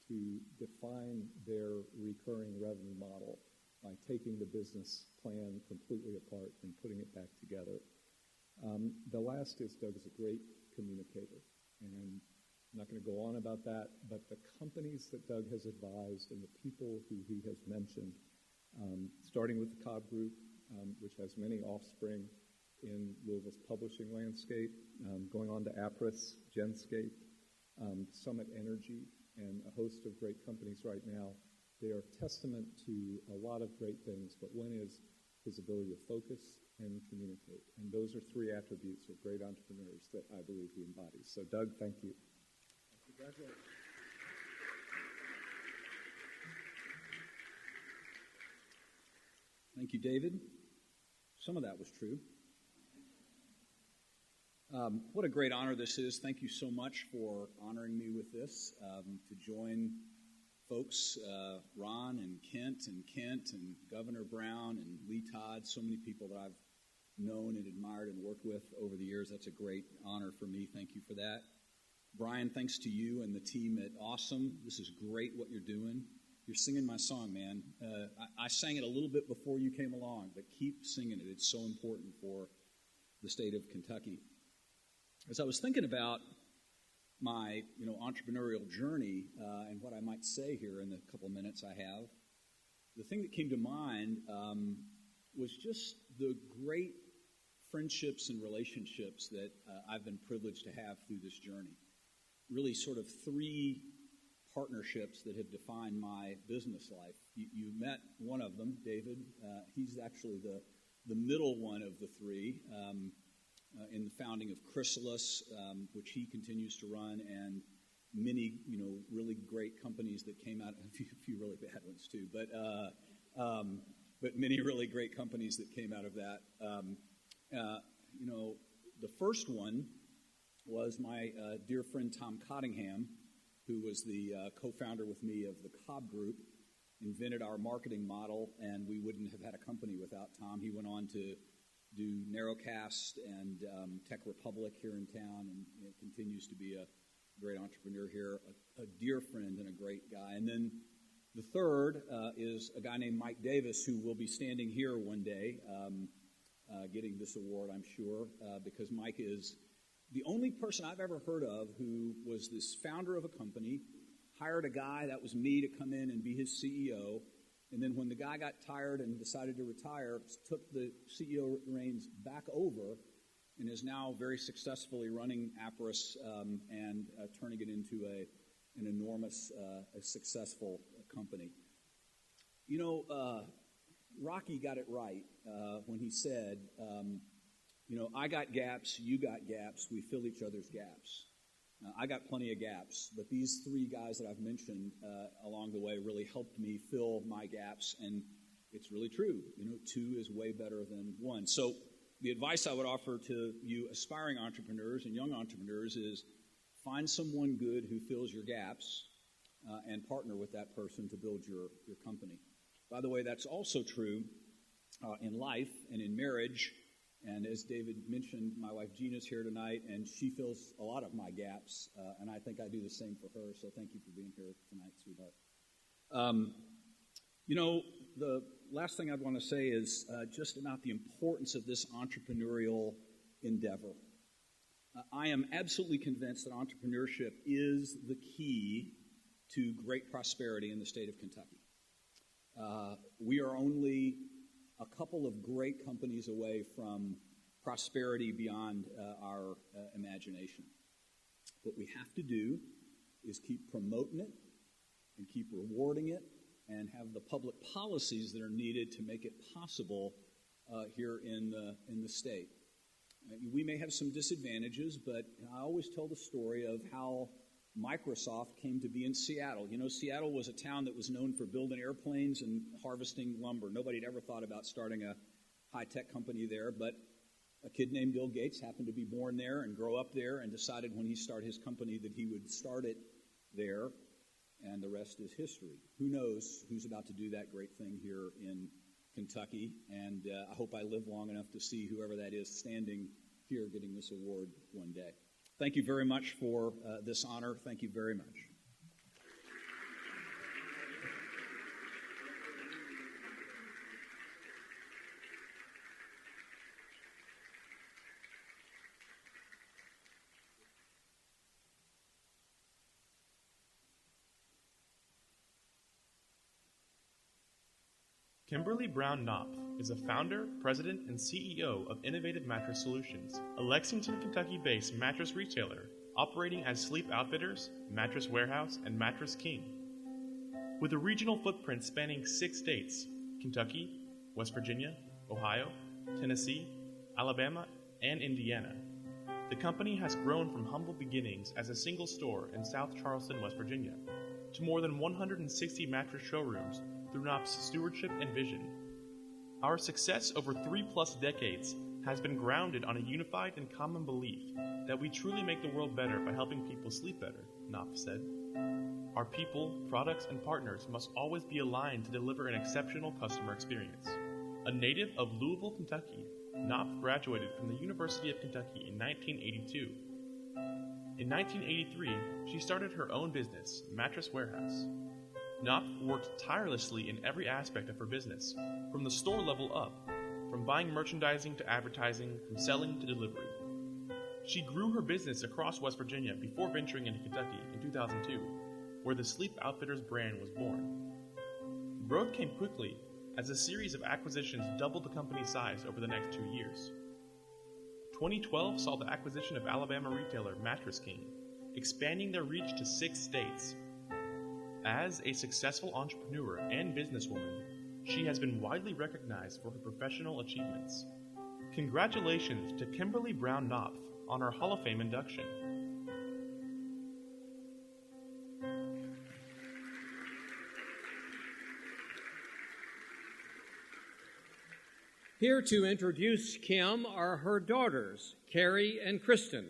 to define their recurring revenue model by taking the business plan completely apart and putting it back together. The last is Doug is a great communicator. And I'm not going to go on about that, but the companies that Doug has advised and the people who he has mentioned, starting with the Cobb Group, which has many offspring in Louisville's publishing landscape, going on to Appriss, Genscape, Summit Energy, and a host of great companies right now. They are testament to a lot of great things, but one is his ability to focus and communicate. And those are 3 attributes of great entrepreneurs that I believe he embodies. So, Doug, thank you. Congratulations. Thank you, David. Some of that was true. What a great honor this is. Thank you so much for honoring me with this. To join folks, Ron and Kent and Governor Brown and Lee Todd, so many people that I've known and admired and worked with over the years. That's a great honor for me. Thank you for that. Brian, thanks to you and the team at Awesome. This is great what you're doing. You're singing my song, man. I sang it a little bit before you came along, but keep singing it. It's so important for the state of Kentucky. As I was thinking about my entrepreneurial journey and what I might say here in the couple of minutes I have, the thing that came to mind was just the great friendships and relationships that I've been privileged to have through this journey. Really sort of 3 partnerships that have defined my business life. You met one of them, David. He's actually the middle one of the three in the founding of Chrysalis, which he continues to run, and many, really great companies that came out, a few really bad ones too, but many really great companies that came out of that. The first one was my dear friend Tom Cottingham, who was the co-founder with me of the Cobb Group, invented our marketing model, and we wouldn't have had a company without Tom. He went on to do Narrowcast and Tech Republic here in town, and continues to be a great entrepreneur here, a dear friend and a great guy. And then the third is a guy named Mike Davis, who will be standing here one day getting this award, I'm sure, because Mike is the only person I've ever heard of who was this founder of a company, hired a guy, that was me, to come in and be his CEO, and then when the guy got tired and decided to retire, took the CEO reins back over and is now very successfully running Appriss and turning it into an enormous, successful company. Rocky got it right when he said, I got gaps, you got gaps, we fill each other's gaps. I got plenty of gaps, but these three guys that I've mentioned along the way really helped me fill my gaps, and it's really true. Two is way better than one. So the advice I would offer to you aspiring entrepreneurs and young entrepreneurs is find someone good who fills your gaps and partner with that person to build your company. By the way, that's also true in life and in marriage. And as David mentioned, my wife Gina's here tonight, and she fills a lot of my gaps, and I think I do the same for her, so thank you for being here tonight, sweetheart. The last thing I'd want to say is just about the importance of this entrepreneurial endeavor. I am absolutely convinced that entrepreneurship is the key to great prosperity in the state of Kentucky. We are only a couple of great companies away from prosperity beyond our imagination. What we have to do is keep promoting it and keep rewarding it and have the public policies that are needed to make it possible here in the state. We may have some disadvantages, but I always tell the story of how Microsoft came to be in Seattle. Seattle was a town that was known for building airplanes and harvesting lumber. Nobody had ever thought about starting a high-tech company there, but a kid named Bill Gates happened to be born there and grow up there and decided when he started his company that he would start it there, and the rest is history. Who knows who's about to do that great thing here in Kentucky, and I hope I live long enough to see whoever that is standing here getting this award one day. Thank you very much for this honor. Thank you very much. Kimberly Brown Knopf is a founder, president, and CEO of Innovative Mattress Solutions, a Lexington, Kentucky-based mattress retailer operating as Sleep Outfitters, Mattress Warehouse, and Mattress King. With a regional footprint spanning 6 states, Kentucky, West Virginia, Ohio, Tennessee, Alabama, and Indiana, the company has grown from humble beginnings as a single store in South Charleston, West Virginia, to more than 160 mattress showrooms through Knopf's stewardship and vision. Our success over 3+ decades has been grounded on a unified and common belief that we truly make the world better by helping people sleep better, Knopf said. Our people, products, and partners must always be aligned to deliver an exceptional customer experience. A native of Louisville, Kentucky, Knopf graduated from the University of Kentucky in 1982. In 1983, she started her own business, Mattress Warehouse. Knopf worked tirelessly in every aspect of her business, from the store level up, from buying merchandising to advertising, from selling to delivery. She grew her business across West Virginia before venturing into Kentucky in 2002, where the Sleep Outfitters brand was born. Growth came quickly as a series of acquisitions doubled the company's size over the next 2 years. 2012 saw the acquisition of Alabama retailer Mattress King, expanding their reach to 6 states. As a successful entrepreneur and businesswoman, she has been widely recognized for her professional achievements. Congratulations to Kimberly Brown Knopf on her Hall of Fame induction. Here to introduce Kim are her daughters, Carrie and Kristen.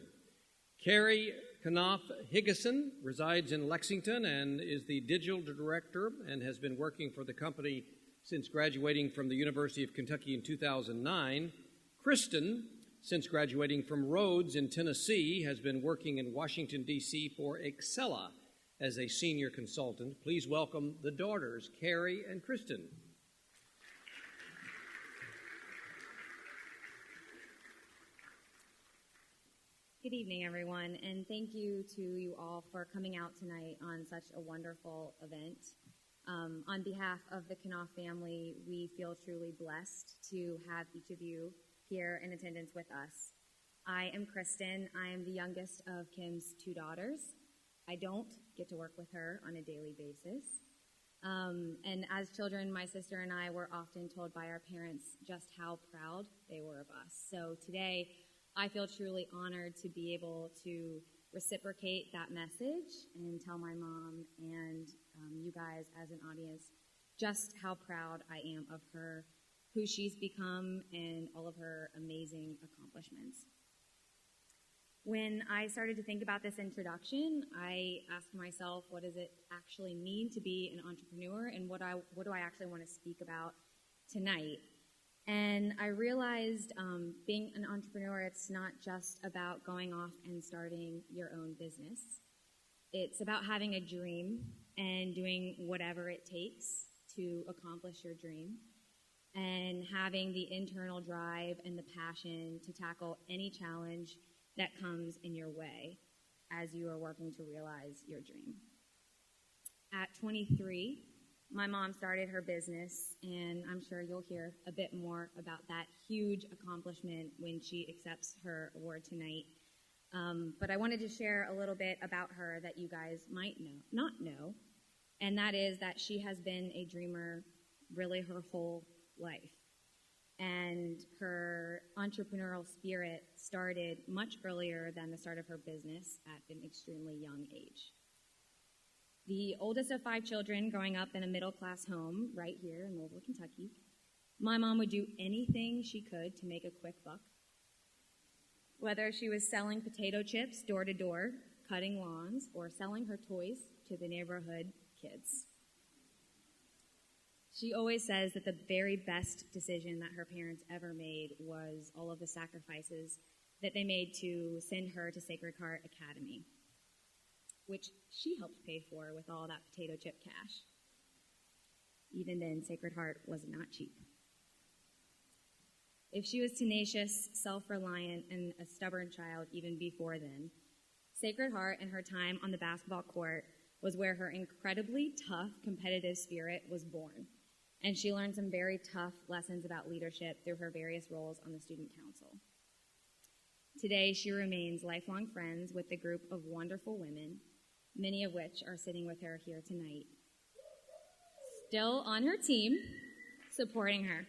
Carrie Knopf Higgison resides in Lexington and is the digital director and has been working for the company since graduating from the University of Kentucky in 2009. Kristen, since graduating from Rhodes in Tennessee, has been working in Washington, D.C. for Excella as a senior consultant. Please welcome the daughters, Carrie and Kristen. Good evening, everyone, and thank you to you all for coming out tonight on such a wonderful event. On behalf of the Knopf family, we feel truly blessed to have each of you here in attendance with us. I am Kristen. I am the youngest of Kim's two daughters. I don't get to work with her on a daily basis. And as children, my sister and I were often told by our parents just how proud they were of us. So today, I feel truly honored to be able to reciprocate that message and tell my mom and you guys as an audience just how proud I am of her, who she's become, and all of her amazing accomplishments. When I started to think about this introduction, I asked myself, what does it actually mean to be an entrepreneur, and what do I actually want to speak about tonight? And I realized being an entrepreneur, it's not just about going off and starting your own business. It's about having a dream and doing whatever it takes to accomplish your dream, and having the internal drive and the passion to tackle any challenge that comes in your way as you are working to realize your dream. At 23, my mom started her business, and I'm sure you'll hear a bit more about that huge accomplishment when she accepts her award tonight. But I wanted to share a little bit about her that you guys might not know, and that is that she has been a dreamer really her whole life. And her entrepreneurial spirit started much earlier than the start of her business at an extremely young age. The oldest of 5 children growing up in a middle-class home right here in Louisville, Kentucky, my mom would do anything she could to make a quick buck. Whether she was selling potato chips door to door, cutting lawns, or selling her toys to the neighborhood kids. She always says that the very best decision that her parents ever made was all of the sacrifices that they made to send her to Sacred Heart Academy, which she helped pay for with all that potato chip cash. Even then, Sacred Heart was not cheap. If she was tenacious, self-reliant, and a stubborn child even before then, Sacred Heart and her time on the basketball court was where her incredibly tough, competitive spirit was born, and she learned some very tough lessons about leadership through her various roles on the student council. Today, she remains lifelong friends with a group of wonderful women, many of which are sitting with her here tonight, still on her team, supporting her.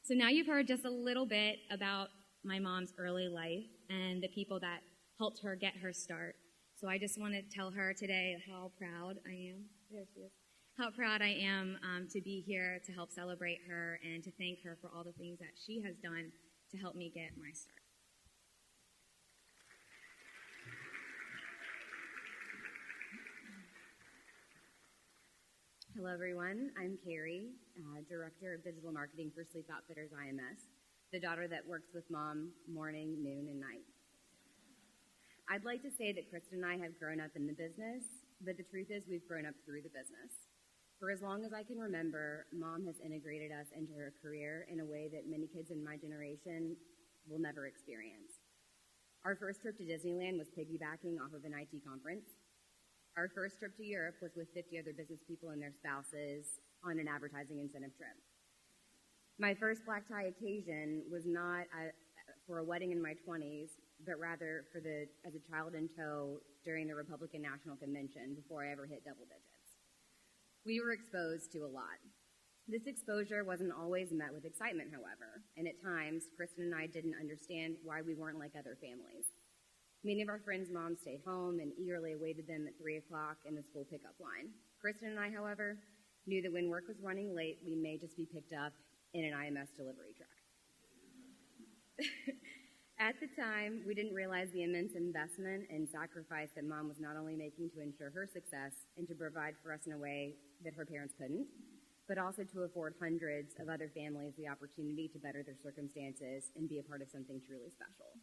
So now you've heard just a little bit about my mom's early life and the people that helped her get her start. So I just want to tell her today how proud I am. There she is. How proud I am to be here to help celebrate her and to thank her for all the things that she has done to help me get my start. Hello, everyone. I'm Carrie, Director of Digital Marketing for Sleep Outfitters IMS, the daughter that works with Mom morning, noon, and night. I'd like to say that Kristen and I have grown up in the business, but the truth is we've grown up through the business. For as long as I can remember, Mom has integrated us into her career in a way that many kids in my generation will never experience. Our first trip to Disneyland was piggybacking off of an IT conference. Our first trip to Europe was with 50 other business people and their spouses on an advertising incentive trip. My first black tie occasion was not for a wedding in my 20s, but rather as a child in tow during the Republican National Convention before I ever hit double digits. We were exposed to a lot. This exposure wasn't always met with excitement, however, and at times, Kristen and I didn't understand why we weren't like other families. Many of our friends' moms stayed home and eagerly awaited them at 3 o'clock in the school pickup line. Kristen and I, however, knew that when work was running late, we may just be picked up in an IMS delivery truck. At the time, we didn't realize the immense investment and sacrifice that Mom was not only making to ensure her success and to provide for us in a way that her parents couldn't, but also to afford hundreds of other families the opportunity to better their circumstances and be a part of something truly special.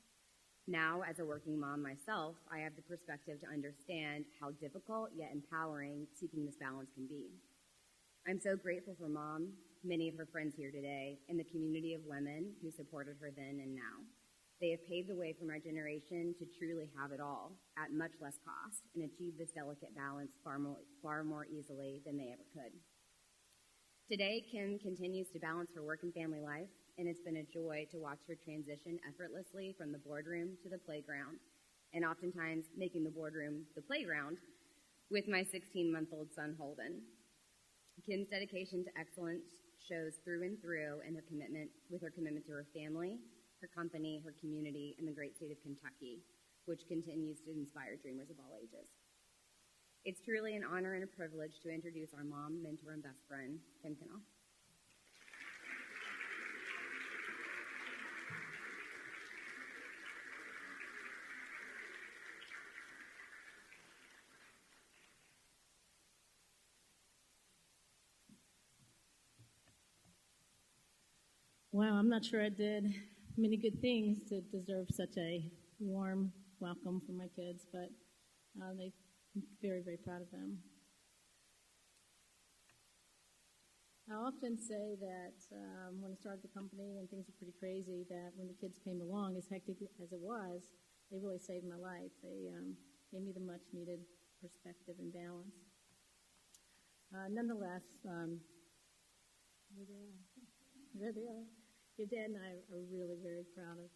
Now, as a working mom myself, I have the perspective to understand how difficult yet empowering seeking this balance can be. I'm so grateful for Mom, many of her friends here today, and the community of women who supported her then and now. They have paved the way for my generation to truly have it all at much less cost and achieve this delicate balance far more easily than they ever could. Today, Kim continues to balance her work and family life, and it's been a joy to watch her transition effortlessly from the boardroom to the playground, and oftentimes making the boardroom the playground with my 16-month-old son, Holden. Kim's dedication to excellence shows through and through in her commitment to her family, her company, her community, and the great state of Kentucky, which continues to inspire dreamers of all ages. It's truly an honor and a privilege to introduce our mom, mentor, and best friend, Kim Knopf. Wow, I'm not sure I did many good things to deserve such a warm welcome from my kids, but I'm very, very proud of them. I often say that when I started the company and things were pretty crazy, that when the kids came along, as hectic as it was, they really saved my life. They gave me the much-needed perspective and balance. Nonetheless, there they are. Your dad and I are really very proud of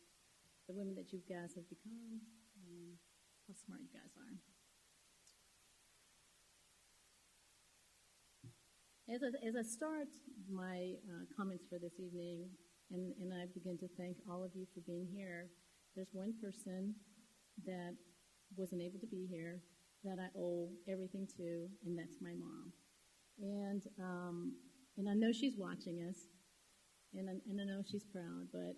the women that you guys have become and how smart you guys are. As I start my comments for this evening, and I begin to thank all of you for being here, there's one person that wasn't able to be here that I owe everything to, and that's my mom. And I know she's watching us, and I know she's proud, but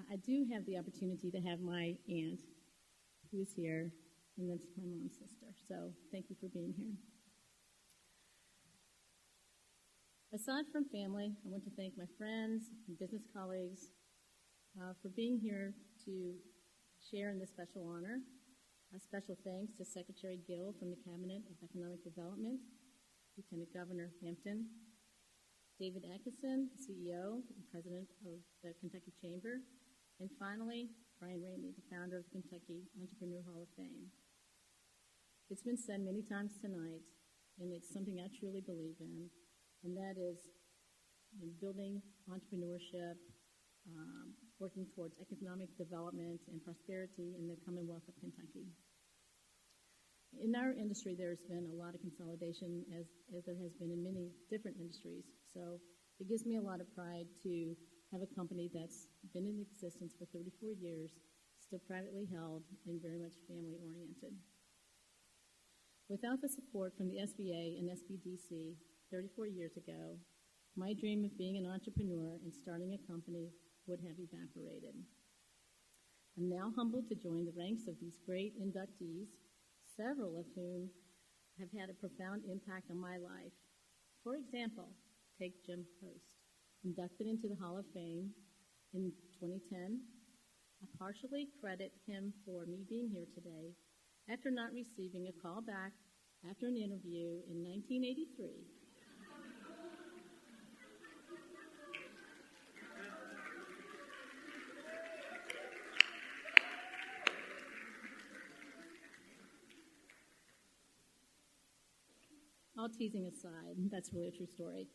I do have the opportunity to have my aunt who is here, and that's my mom's sister. So thank you for being here. Aside from family, I want to thank my friends and business colleagues for being here to share in this special honor. A special thanks to Secretary Gill from the Cabinet of Economic Development, Lieutenant Governor Hampton, David Atkinson, CEO and President of the Kentucky Chamber, and finally, Brian Ramey, the founder of the Kentucky Entrepreneur Hall of Fame. It's been said many times tonight, and it's something I truly believe in, and that is building entrepreneurship, working towards economic development and prosperity in the Commonwealth of Kentucky. In our industry, there's been a lot of consolidation, as there has been in many different industries. So it gives me a lot of pride to have a company that's been in existence for 34 years, still privately held, and very much family-oriented. Without the support from the SBA and SBDC 34 years ago, my dream of being an entrepreneur and starting a company would have evaporated. I'm now humbled to join the ranks of these great inductees, several of whom have had a profound impact on my life. For example, take Jim Post, inducted into the Hall of Fame in 2010. I partially credit him for me being here today after not receiving a call back after an interview in 1983. All teasing aside, that's really a true story.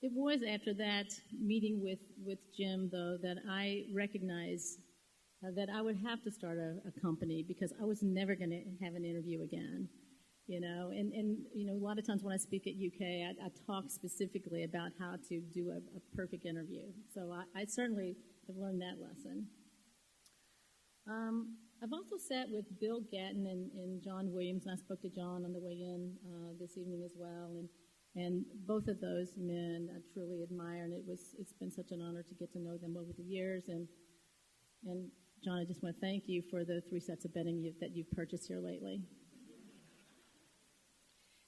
It was after that meeting with Jim, though, that I recognized that I would have to start a company because I was never going to have an interview again. And a lot of times when I speak at UK, I talk specifically about how to do a perfect interview. So I certainly have learned that lesson. I've also sat with Bill Gatton and John Williams, and I spoke to John on the way in this evening as well. And both of those men I truly admire, and it's been such an honor to get to know them over the years. And John, I just want to thank you for the 3 sets of bedding that you've purchased here lately.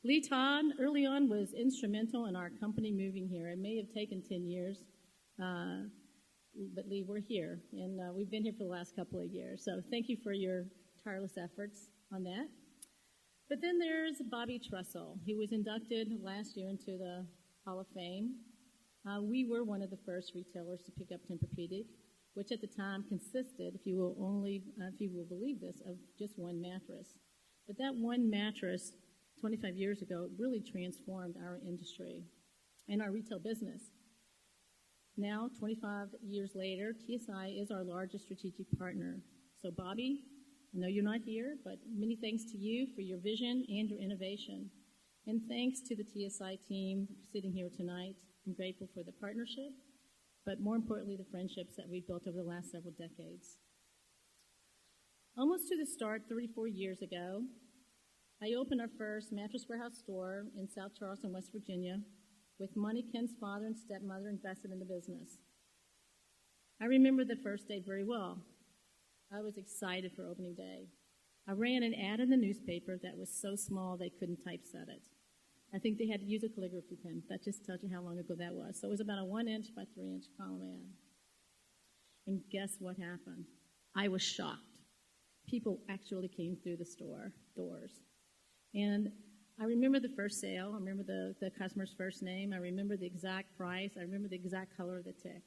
Lee Todd, early on, was instrumental in our company moving here. It may have taken 10 years, but Lee, we're here, and we've been here for the last couple of years. So thank you for your tireless efforts on that. But then there's Bobby Trussell. He was inducted last year into the Hall of Fame. We were one of the first retailers to pick up Tempur-Pedic, which at the time consisted, if you will believe this, of just one mattress. But that one mattress 25 years ago really transformed our industry and our retail business. Now, 25 years later, TSI is our largest strategic partner. So, Bobby, I know you're not here, but many thanks to you for your vision and your innovation. And thanks to the TSI team sitting here tonight. I'm grateful for the partnership, but more importantly, the friendships that we've built over the last several decades. Almost to the start, 34 years ago, I opened our first Mattress Warehouse store in South Charleston, West Virginia, with money Ken's father and stepmother invested in the business. I remember the first day very well. I was excited for opening day. I ran an ad in the newspaper that was so small they couldn't typeset it. I think they had to use a calligraphy pen. That just tells you how long ago that was. So it was about a 1-inch by 3-inch column ad. And guess what happened? I was shocked. People actually came through the store doors. And I remember the first sale. I remember the customer's first name. I remember the exact price. I remember the exact color of the tick.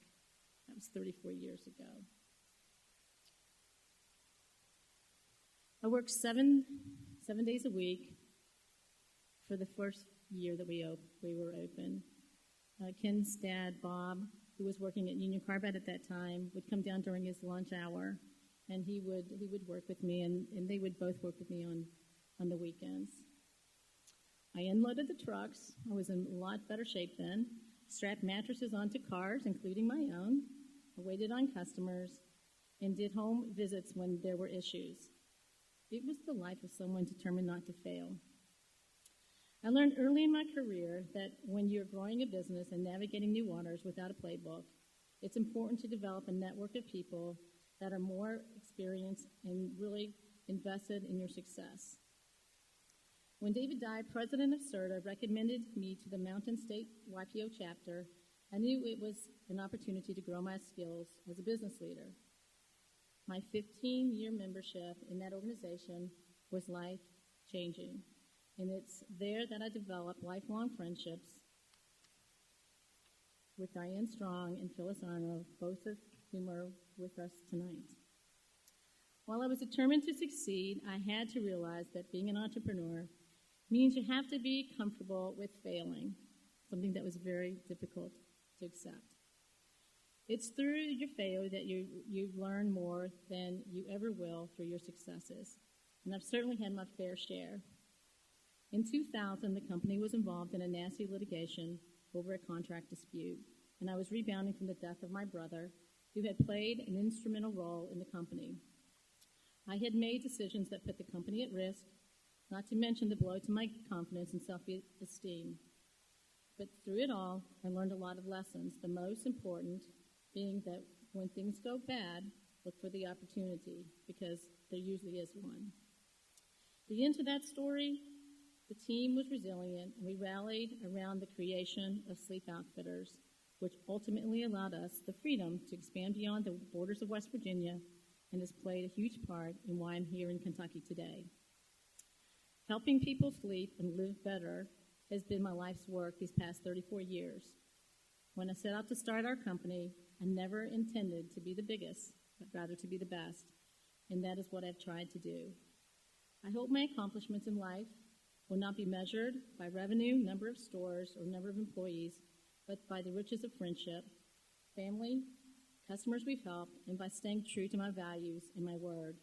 That was 34 years ago. I worked seven days a week for the first year that we were open. Ken's dad, Bob, who was working at Union Carbide at that time, would come down during his lunch hour, and he would work with me, and they would both work with me on the weekends. I unloaded the trucks. I was in a lot better shape then. Strapped mattresses onto cars, including my own. I waited on customers and did home visits when there were issues. It was the life of someone determined not to fail. I learned early in my career that when you're growing a business and navigating new waters without a playbook, it's important to develop a network of people that are more experienced and really invested in your success. When David Dye, president of CERTA, recommended me to the Mountain State YPO chapter, I knew it was an opportunity to grow my skills as a business leader. My 15-year membership in that organization was life-changing, and it's there that I developed lifelong friendships with Diane Strong and Phyllis Arnold, both of whom are with us tonight. While I was determined to succeed, I had to realize that being an entrepreneur means you have to be comfortable with failing, something that was very difficult to accept. It's through your failure that you learn more than you ever will through your successes, and I've certainly had my fair share. In 2000, the company was involved in a nasty litigation over a contract dispute, and I was rebounding from the death of my brother, who had played an instrumental role in the company. I had made decisions that put the company at risk, not to mention the blow to my confidence and self-esteem. But through it all, I learned a lot of lessons, the most important being that when things go bad, look for the opportunity, because there usually is one. The end to that story, the team was resilient, and we rallied around the creation of Sleep Outfitters, which ultimately allowed us the freedom to expand beyond the borders of West Virginia and has played a huge part in why I'm here in Kentucky today. Helping people sleep and live better has been my life's work these past 34 years. When I set out to start our company, I never intended to be the biggest, but rather to be the best, and that is what I've tried to do. I hope my accomplishments in life will not be measured by revenue, number of stores, or number of employees, but by the riches of friendship, family, customers we've helped, and by staying true to my values and my word.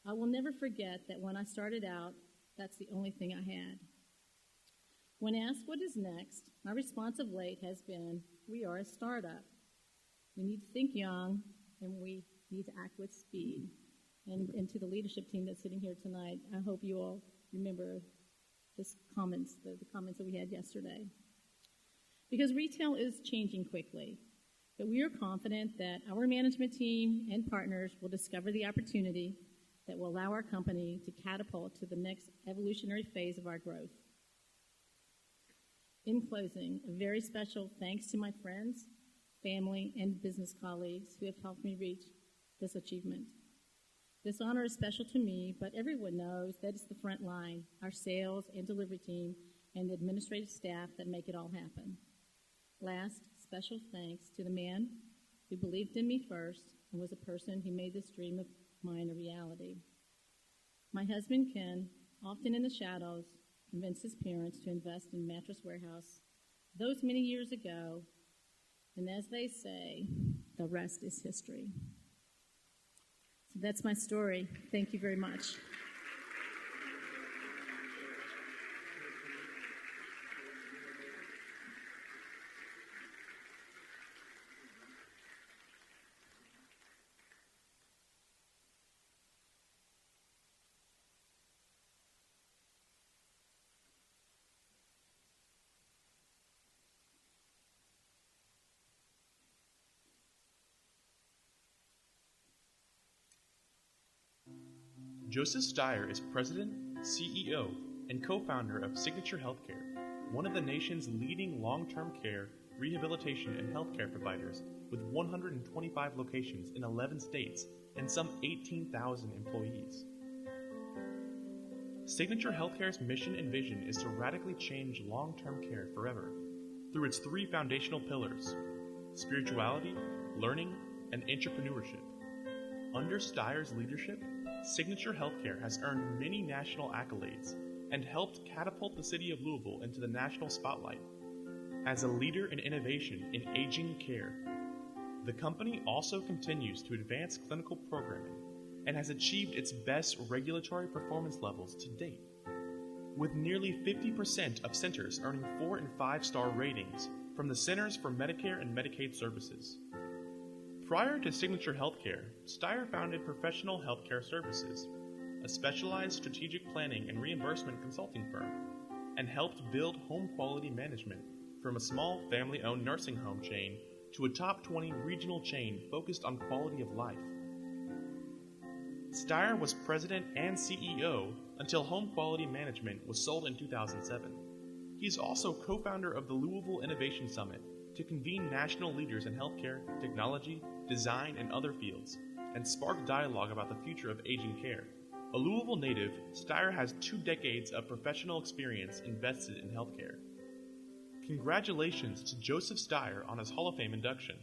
I will never forget that when I started out, that's the only thing I had. When asked what is next, my response of late has been, we are a startup. We need to think young, and we need to act with speed. And to the leadership team that's sitting here tonight, I hope you all remember the comments that we had yesterday. Because retail is changing quickly, but we are confident that our management team and partners will discover the opportunity that will allow our company to catapult to the next evolutionary phase of our growth. In closing, a very special thanks to my friends, family, and business colleagues who have helped me reach this achievement. This honor is special to me, but everyone knows that it's the front line, our sales and delivery team, and the administrative staff that make it all happen. Last, special thanks to the man who believed in me first and was a person who made this dream of mine a reality. My husband, Ken, often in the shadows, convinced his parents to invest in Mattress Warehouse those many years ago, and as they say, the rest is history. So that's my story. Thank you very much. Joseph Steyer is president, CEO, and co-founder of Signature Healthcare, one of the nation's leading long-term care, rehabilitation, and healthcare providers with 125 locations in 11 states and some 18,000 employees. Signature Healthcare's mission and vision is to radically change long-term care forever through its three foundational pillars: spirituality, learning, and entrepreneurship. Under Steyer's leadership, Signature Healthcare has earned many national accolades and helped catapult the city of Louisville into the national spotlight. As a leader in innovation in aging care, the company also continues to advance clinical programming and has achieved its best regulatory performance levels to date, with nearly 50% of centers earning 4- and 5-star ratings from the Centers for Medicare and Medicaid Services. Prior to Signature Healthcare, Steyer founded Professional Healthcare Services, a specialized strategic planning and reimbursement consulting firm, and helped build home quality management from a small family-owned nursing home chain to a top 20 regional chain focused on quality of life. Steyer was president and CEO until Home Quality Management was sold in 2007. He is also co-founder of the Louisville Innovation Summit to convene national leaders in healthcare, technology, design, and other fields, and spark dialogue about the future of aging care. A Louisville native, Steyer has 2 decades of professional experience invested in healthcare. Congratulations to Joseph Steyer on his Hall of Fame induction.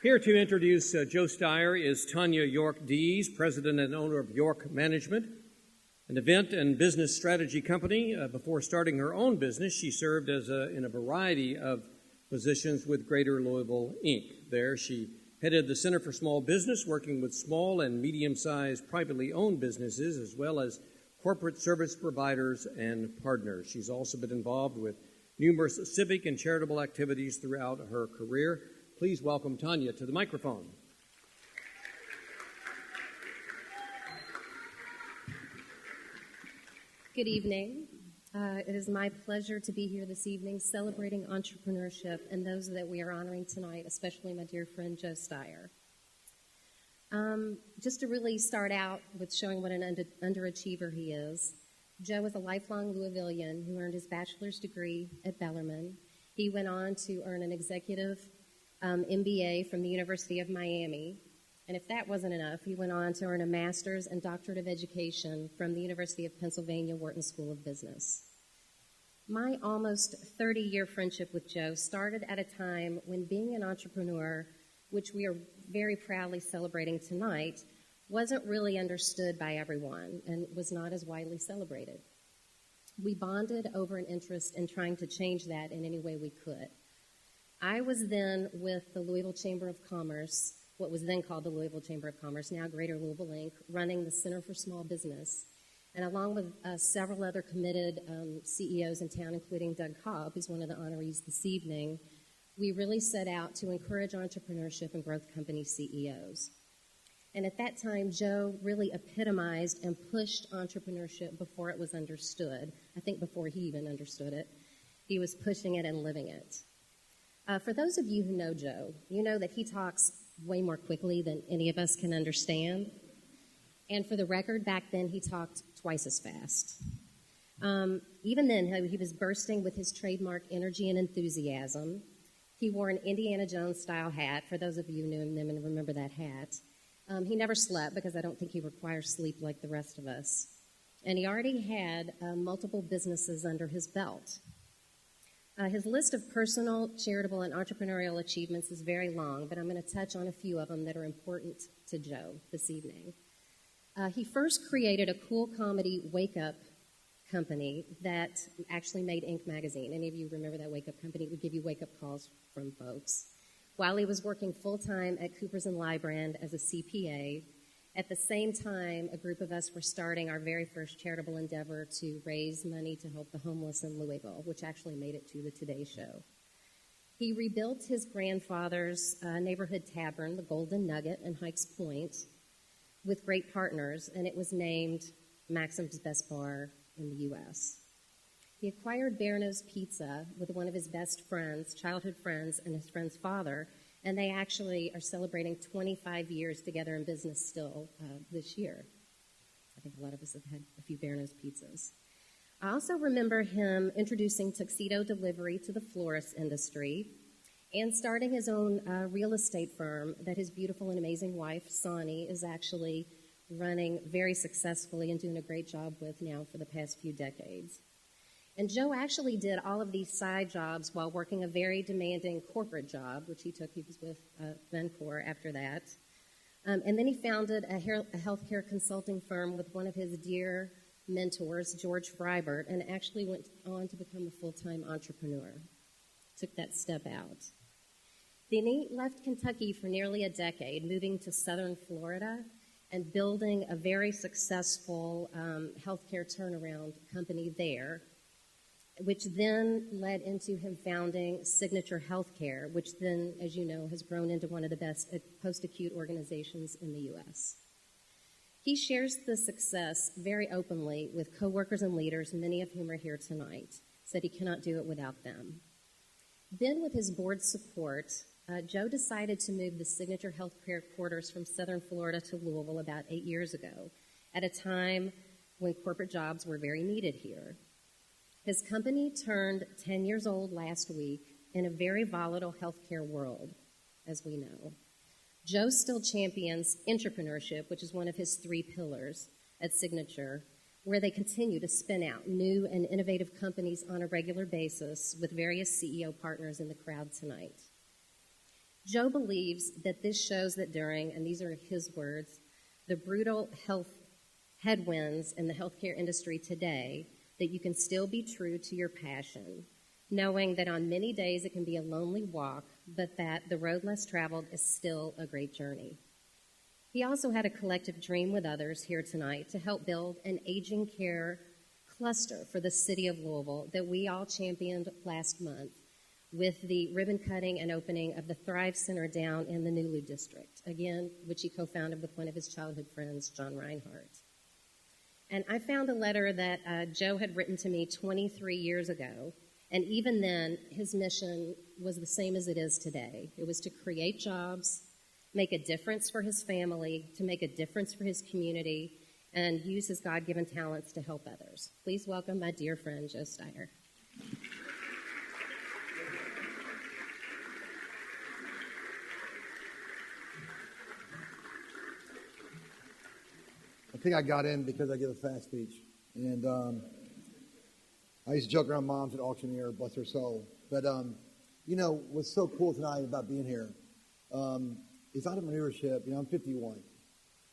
Here to introduce Joe Steyer is Tanya York Dees, president and owner of York Management, an event and business strategy company. Before starting her own business, she served in a variety of positions with Greater Louisville, Inc. There, she headed the Center for Small Business, working with small and medium-sized privately owned businesses, as well as corporate service providers and partners. She's also been involved with numerous civic and charitable activities throughout her career. Please welcome Tanya to the microphone. Good evening. It is my pleasure to be here this evening celebrating entrepreneurship and those that we are honoring tonight, especially my dear friend Joe Steyer. Just to really start out with showing what an underachiever he is, Joe is a lifelong Louisvillian who earned his bachelor's degree at Bellarmine. He went on to earn an executive MBA from the University of Miami. And if that wasn't enough, he went on to earn a master's and doctorate of education from the University of Pennsylvania Wharton School of Business. My almost 30-year friendship with Joe started at a time when being an entrepreneur, which we are very proudly celebrating tonight, wasn't really understood by everyone and was not as widely celebrated. We bonded over an interest in trying to change that in any way we could. I was then with the Louisville Chamber of Commerce, what was then called the Louisville Chamber of Commerce, now Greater Louisville Inc., running the Center for Small Business. And along with several other committed CEOs in town, including Doug Cobb, who's one of the honorees this evening, we really set out to encourage entrepreneurship and growth company CEOs. And at that time, Joe really epitomized and pushed entrepreneurship before it was understood. I think before he even understood it. He was pushing it and living it. For those of you who know Joe, you know that he talks way more quickly than any of us can understand. And for the record, back then he talked twice as fast. Even then, he was bursting with his trademark energy and enthusiasm. He wore an Indiana Jones-style hat, for those of you who knew him and remember that hat. He never slept, because I don't think he requires sleep like the rest of us. And he already had multiple businesses under his belt. His list of personal, charitable, and entrepreneurial achievements is very long, but I'm going to touch on a few of them that are important to Joe this evening. He first created a cool comedy wake-up company that actually made Inc. magazine. Any of you remember that wake-up company? It would give you wake-up calls from folks. While he was working full-time at Coopers & Lybrand as a CPA, at the same time, a group of us were starting our very first charitable endeavor to raise money to help the homeless in Louisville, which actually made it to the Today Show. He rebuilt his grandfather's neighborhood tavern, the Golden Nugget in Hikes Point, with great partners, and it was named Maxim's Best Bar in the U.S. He acquired Berno's Pizza with one of his best friends, childhood friends, and his friend's father, and they actually are celebrating 25 years together in business still this year. I think a lot of us have had a few Berno's pizzas. I also remember him introducing tuxedo delivery to the florist industry and starting his own real estate firm that his beautiful and amazing wife, Sonny, is actually running very successfully and doing a great job with now for the past few decades. And Joe actually did all of these side jobs while working a very demanding corporate job, which he took. He was with Vencor after that. And then he founded a healthcare consulting firm with one of his dear mentors, George Freibert, and actually went on to become a full-time entrepreneur. Took that step out. Then he left Kentucky for nearly a decade, moving to southern Florida and building a very successful healthcare turnaround company there, which then led into him founding Signature Healthcare, which then, as you know, has grown into one of the best post-acute organizations in the U.S. He shares the success very openly with coworkers and leaders, many of whom are here tonight. Said he cannot do it without them. Then, with his board's support, Joe decided to move the Signature Healthcare quarters from southern Florida to Louisville about 8 years ago, at a time when corporate jobs were very needed here. His company turned 10 years old last week in a very volatile healthcare world, as we know. Joe still champions entrepreneurship, which is one of his 3 pillars at Signature, where they continue to spin out new and innovative companies on a regular basis with various CEO partners in the crowd tonight. Joe believes that this shows that during, and these are his words, the brutal health headwinds in the healthcare industry today, that you can still be true to your passion, knowing that on many days it can be a lonely walk, but that the road less traveled is still a great journey. He also had a collective dream with others here tonight to help build an aging care cluster for the city of Louisville that we all championed last month with the ribbon cutting and opening of the Thrive Center down in the Nulu district, again, which he co-founded with one of his childhood friends, John Reinhardt. And I found a letter that Joe had written to me 23 years ago, and even then, his mission was the same as it is today. It was to create jobs, make a difference for his family, to make a difference for his community, and use his God-given talents to help others. Please welcome my dear friend, Joe Steiner. I think I got in because I give a fast speech. And I used to joke around Mom's an auctioneer, bless her soul. But, you know, what's so cool tonight about being here is entrepreneurship. You know, I'm 51.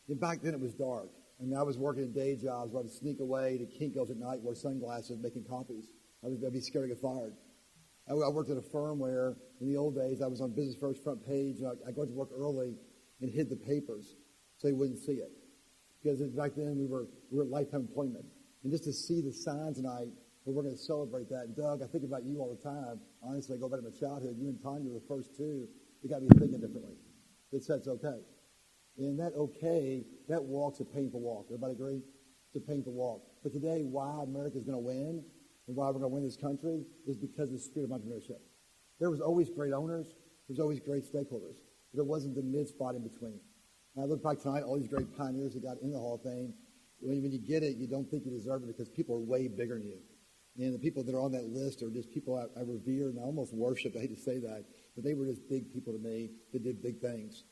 And back then it was dark. I mean, I was working in day jobs where I'd sneak away to Kinko's at night, wear sunglasses, making copies. I'd be scared to get fired. I worked at a firm where, in the old days, I was on Business First front page. I go to work early and hid the papers so they wouldn't see it. Because back then we were at lifetime employment. And just to see the sign tonight, we're going to celebrate that. And Doug, I think about you all the time. Honestly, I go back to my childhood. You and Tanya were the first two that got me thinking differently. That said it's okay. And that okay, that walk's a painful walk. Everybody agree? It's a painful walk. But today, why America's going to win and why we're going to win this country is because of the spirit of entrepreneurship. There was always great owners. There's always great stakeholders. But it wasn't the mid spot in between. And I look back tonight, all these great pioneers that got in the Hall of Fame. When you get it, you don't think you deserve it because people are way bigger than you. And the people that are on that list are just people I revere and I almost worship. I hate to say that, but they were just big people to me that did big things.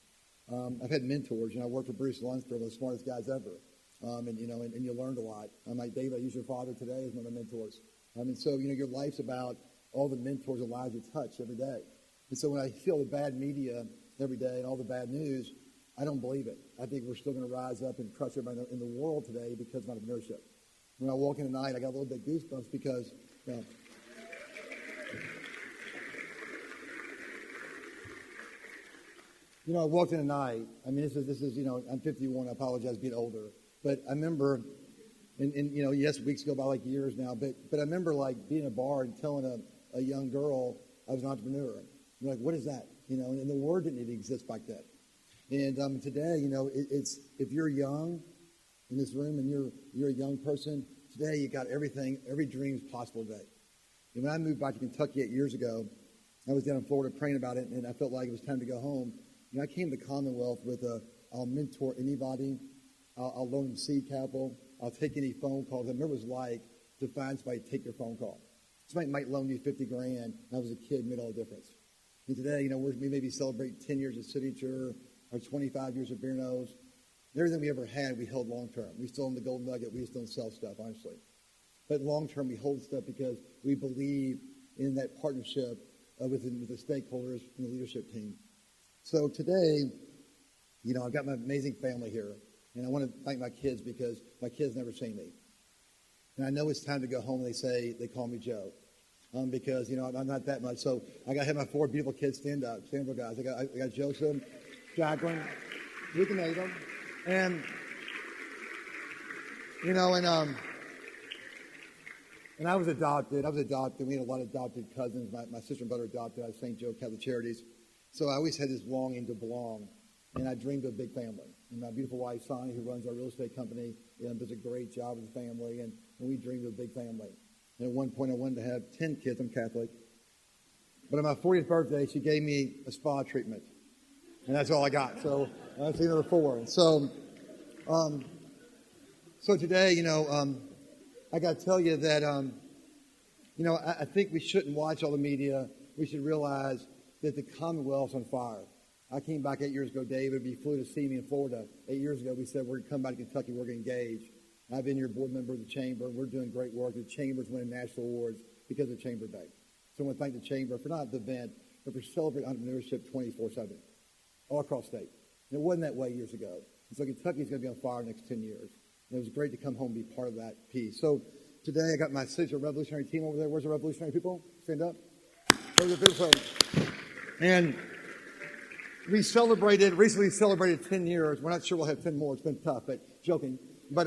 I've had mentors. I worked with Bruce Lundster, one of the smartest guys ever. And you learned a lot. I'm like, Dave, I use your father today as one of my mentors. And so, your life's about all the mentors and lives you touch every day. And so when I feel the bad media every day and all the bad news, I don't believe it. I think we're still going to rise up and crush everybody in the world today because of entrepreneurship. When I walk in tonight, I got a little bit goosebumps because, I walked in tonight. I mean, this is, I'm 51. I apologize being older. But I remember, and yes, weeks go by like years now, but I remember like being in a bar and telling a young girl I was an entrepreneur. You're like, what is that? And the word didn't even exist back then. And today, it's if you're young in this room and you're a young person, today you got everything, every dream is possible today. And when I moved back to Kentucky 8 years ago, I was down in Florida praying about it, and I felt like it was time to go home. I came to Commonwealth with I'll mentor anybody, I'll loan them seed capital, I'll take any phone calls. I remember what it was like to find somebody to take your phone call. Somebody might loan you $50,000, and I was a kid, made all the difference. And today, we maybe celebrate 10 years of Signature, or 25 years of Beer Nose. Everything we ever had, we held long term. We still own the Gold Nugget. We just don't sell stuff, honestly. But long term, we hold stuff because we believe in that partnership with the stakeholders and the leadership team. So today, I've got my amazing family here. And I want to thank my kids because my kids never seen me. And I know it's time to go home. They call me Joe. Because, I'm not that much. So I got to have my 4 beautiful kids stand up, guys. I got Joseph, Jacqueline, Luke and Adam. And, and I was adopted. We had a lot of adopted cousins. My sister and brother adopted out of St. Joe Catholic Charities. So I always had this longing to belong. And I dreamed of a big family. And my beautiful wife, Sonny, who runs our real estate company, does a great job with the family. And we dreamed of a big family. And at one point, I wanted to have 10 kids. I'm Catholic. But on my 40th birthday, she gave me a spa treatment. And that's all I got. So that's another 4. And so today, I got to tell you that, I think we shouldn't watch all the media. We should realize that the Commonwealth's on fire. I came back 8 years ago, David. You flew to see me in Florida. 8 years ago, we said we're going to come back to Kentucky. We're going to engage. I've been your board member of the Chamber. We're doing great work. The Chamber's winning national awards because of Chamber Day. So I want to thank the Chamber for not the event, but for celebrating entrepreneurship 24/7 all across state. And it wasn't that way years ago. And so Kentucky's going to be on fire the next 10 years. And it was great to come home and be part of that piece. So today I got my Signature Revolutionary team over there. Where's the revolutionary people? Stand up. Where's the people? And we recently celebrated 10 years. We're not sure we'll have 10 more. It's been tough, but joking. But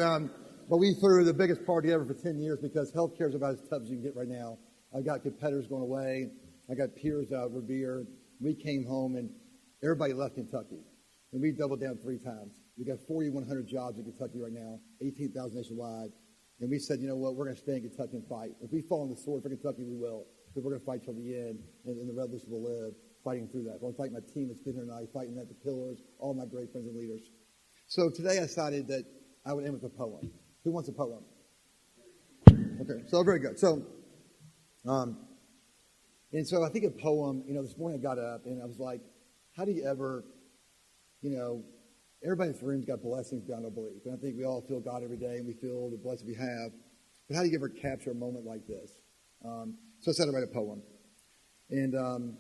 we threw the biggest party ever for 10 years because healthcare is about as tough as you can get right now. I've got competitors going away. I got peers out revere. We came home and everybody left Kentucky. And we doubled down 3 times. We got 4,100 jobs in Kentucky right now, 18,000 nationwide. And we said, you know what, we're going to stay in Kentucky and fight. If we fall on the sword for Kentucky, we will. But we're going to fight till the end, and the revolution will live, fighting through that. I want to thank my team that's been here tonight, fighting that, the pillars, all my great friends and leaders. So today I decided that I would end with a poem. Who wants a poem? Okay, so very good. So, and so I think a poem, this morning I got up and I was like, how do you ever, everybody in this room's got blessings beyond our belief. And I think we all feel God every day and we feel the blessings we have. But how do you ever capture a moment like this? So I decided to write a poem. And I'm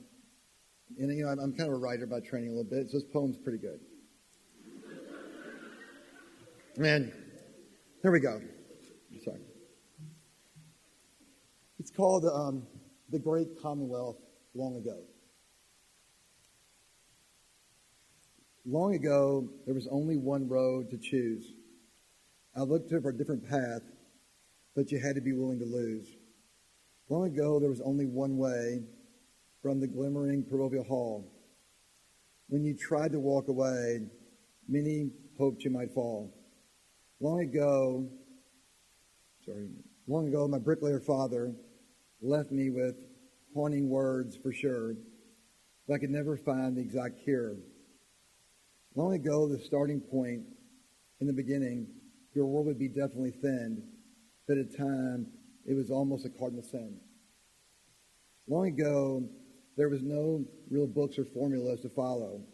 kind of a writer by training a little bit, so this poem's pretty good. Man, there we go. Sorry. It's called The Great Commonwealth Long Ago. Long ago, there was only one road to choose. I looked for a different path, but you had to be willing to lose. Long ago, there was only one way from the glimmering proverbial hall. When you tried to walk away, many hoped you might fall. Long ago, my bricklayer father left me with haunting words for sure, but I could never find the exact cure. Long ago, the starting point in the beginning, your world would be definitely thinned, but at time, it was almost a cardinal sin. Long ago, there was no real books or formulas to follow.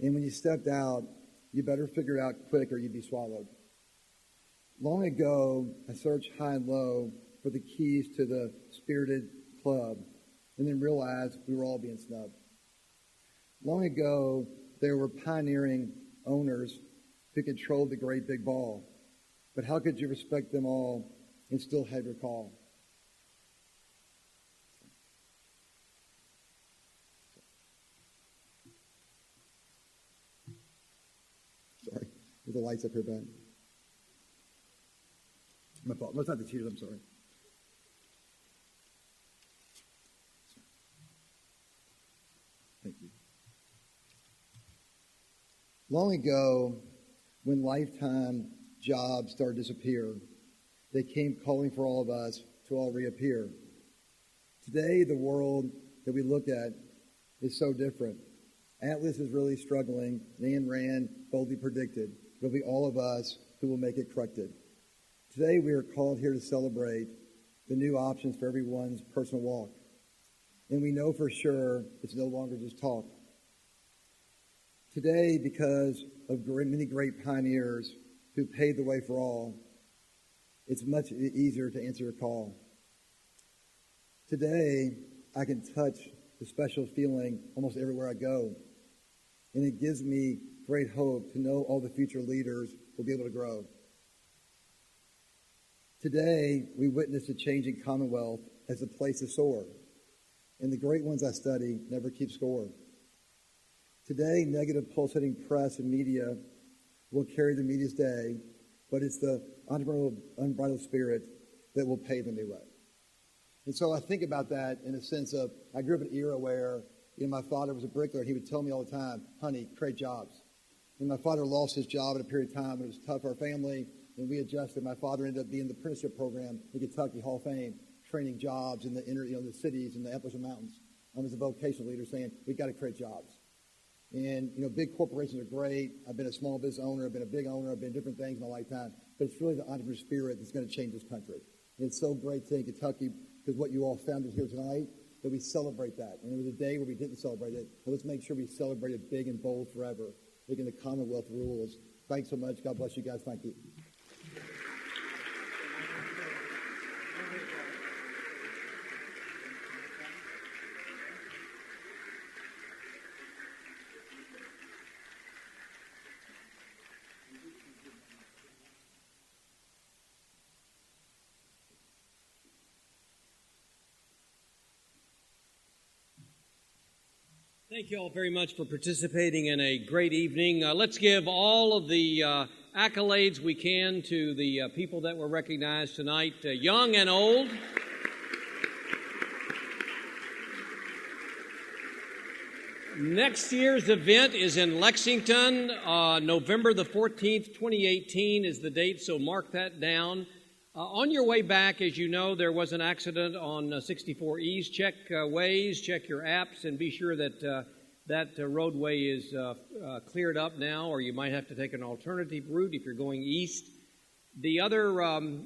And when you stepped out, you better figure it out quick or you'd be swallowed. Long ago, I searched high and low for the keys to the spirited club and then realized we were all being snubbed. Long ago, there were pioneering owners who controlled the great big ball. But how could you respect them all and still have your call? Sorry, with the lights up here, Ben. My fault. No, it's not the tears, I'm sorry. Thank you. Long ago, when lifetime jobs started to disappear, they came calling for all of us to all reappear. Today, the world that we look at is so different. Atlas is really struggling. Ayn Rand boldly predicted it'll be all of us who will make it corrected. Today, we are called here to celebrate the new options for everyone's personal walk. And we know for sure it's no longer just talk. Today, because of many great pioneers who paved the way for all, it's much easier to answer your call. Today, I can touch the special feeling almost everywhere I go. And it gives me great hope to know all the future leaders will be able to grow. Today, we witness a changing commonwealth as a place to soar. And the great ones I study never keep score. Today, negative pulsating press and media will carry the media's day, but it's the entrepreneurial, unbridled spirit that will pave the new way. And so I think about that in a sense of, I grew up in an era where my father was a bricklayer, and he would tell me all the time, honey, create jobs. And my father lost his job at a period of time when it was tough for our family, and we adjusted. My father ended up being the apprenticeship program in Kentucky Hall of Fame, training jobs in the the cities and the Appalachian Mountains. I was a vocational leader saying, we've got to create jobs. And, big corporations are great. I've been a small business owner. I've been a big owner. I've been different things in my lifetime. But it's really the entrepreneur spirit that's going to change this country. And it's so great to in Kentucky, because what you all founded here tonight, that we celebrate that. And it was a day where we didn't celebrate it. But let's make sure we celebrate it big and bold forever, making the Commonwealth rules. Thanks so much. God bless you guys. Thank you. Thank you all very much for participating in a great evening. Let's give all of the accolades we can to the people that were recognized tonight, young and old. Next year's event is in Lexington. November the 14th, 2018 is the date, so mark that down. On your way back, as you know, there was an accident on 64 East. Check Waze, check your apps, and be sure that that roadway is cleared up now, or you might have to take an alternative route if you're going east. The other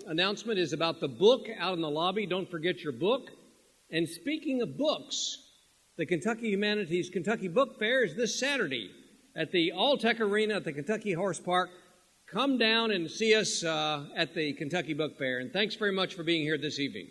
announcement is about the book out in the lobby. Don't forget your book. And speaking of books, the Kentucky Humanities Kentucky Book Fair is this Saturday at the Alltech Arena at the Kentucky Horse Park. Come down and see us at the Kentucky Book Fair. And thanks very much for being here this evening.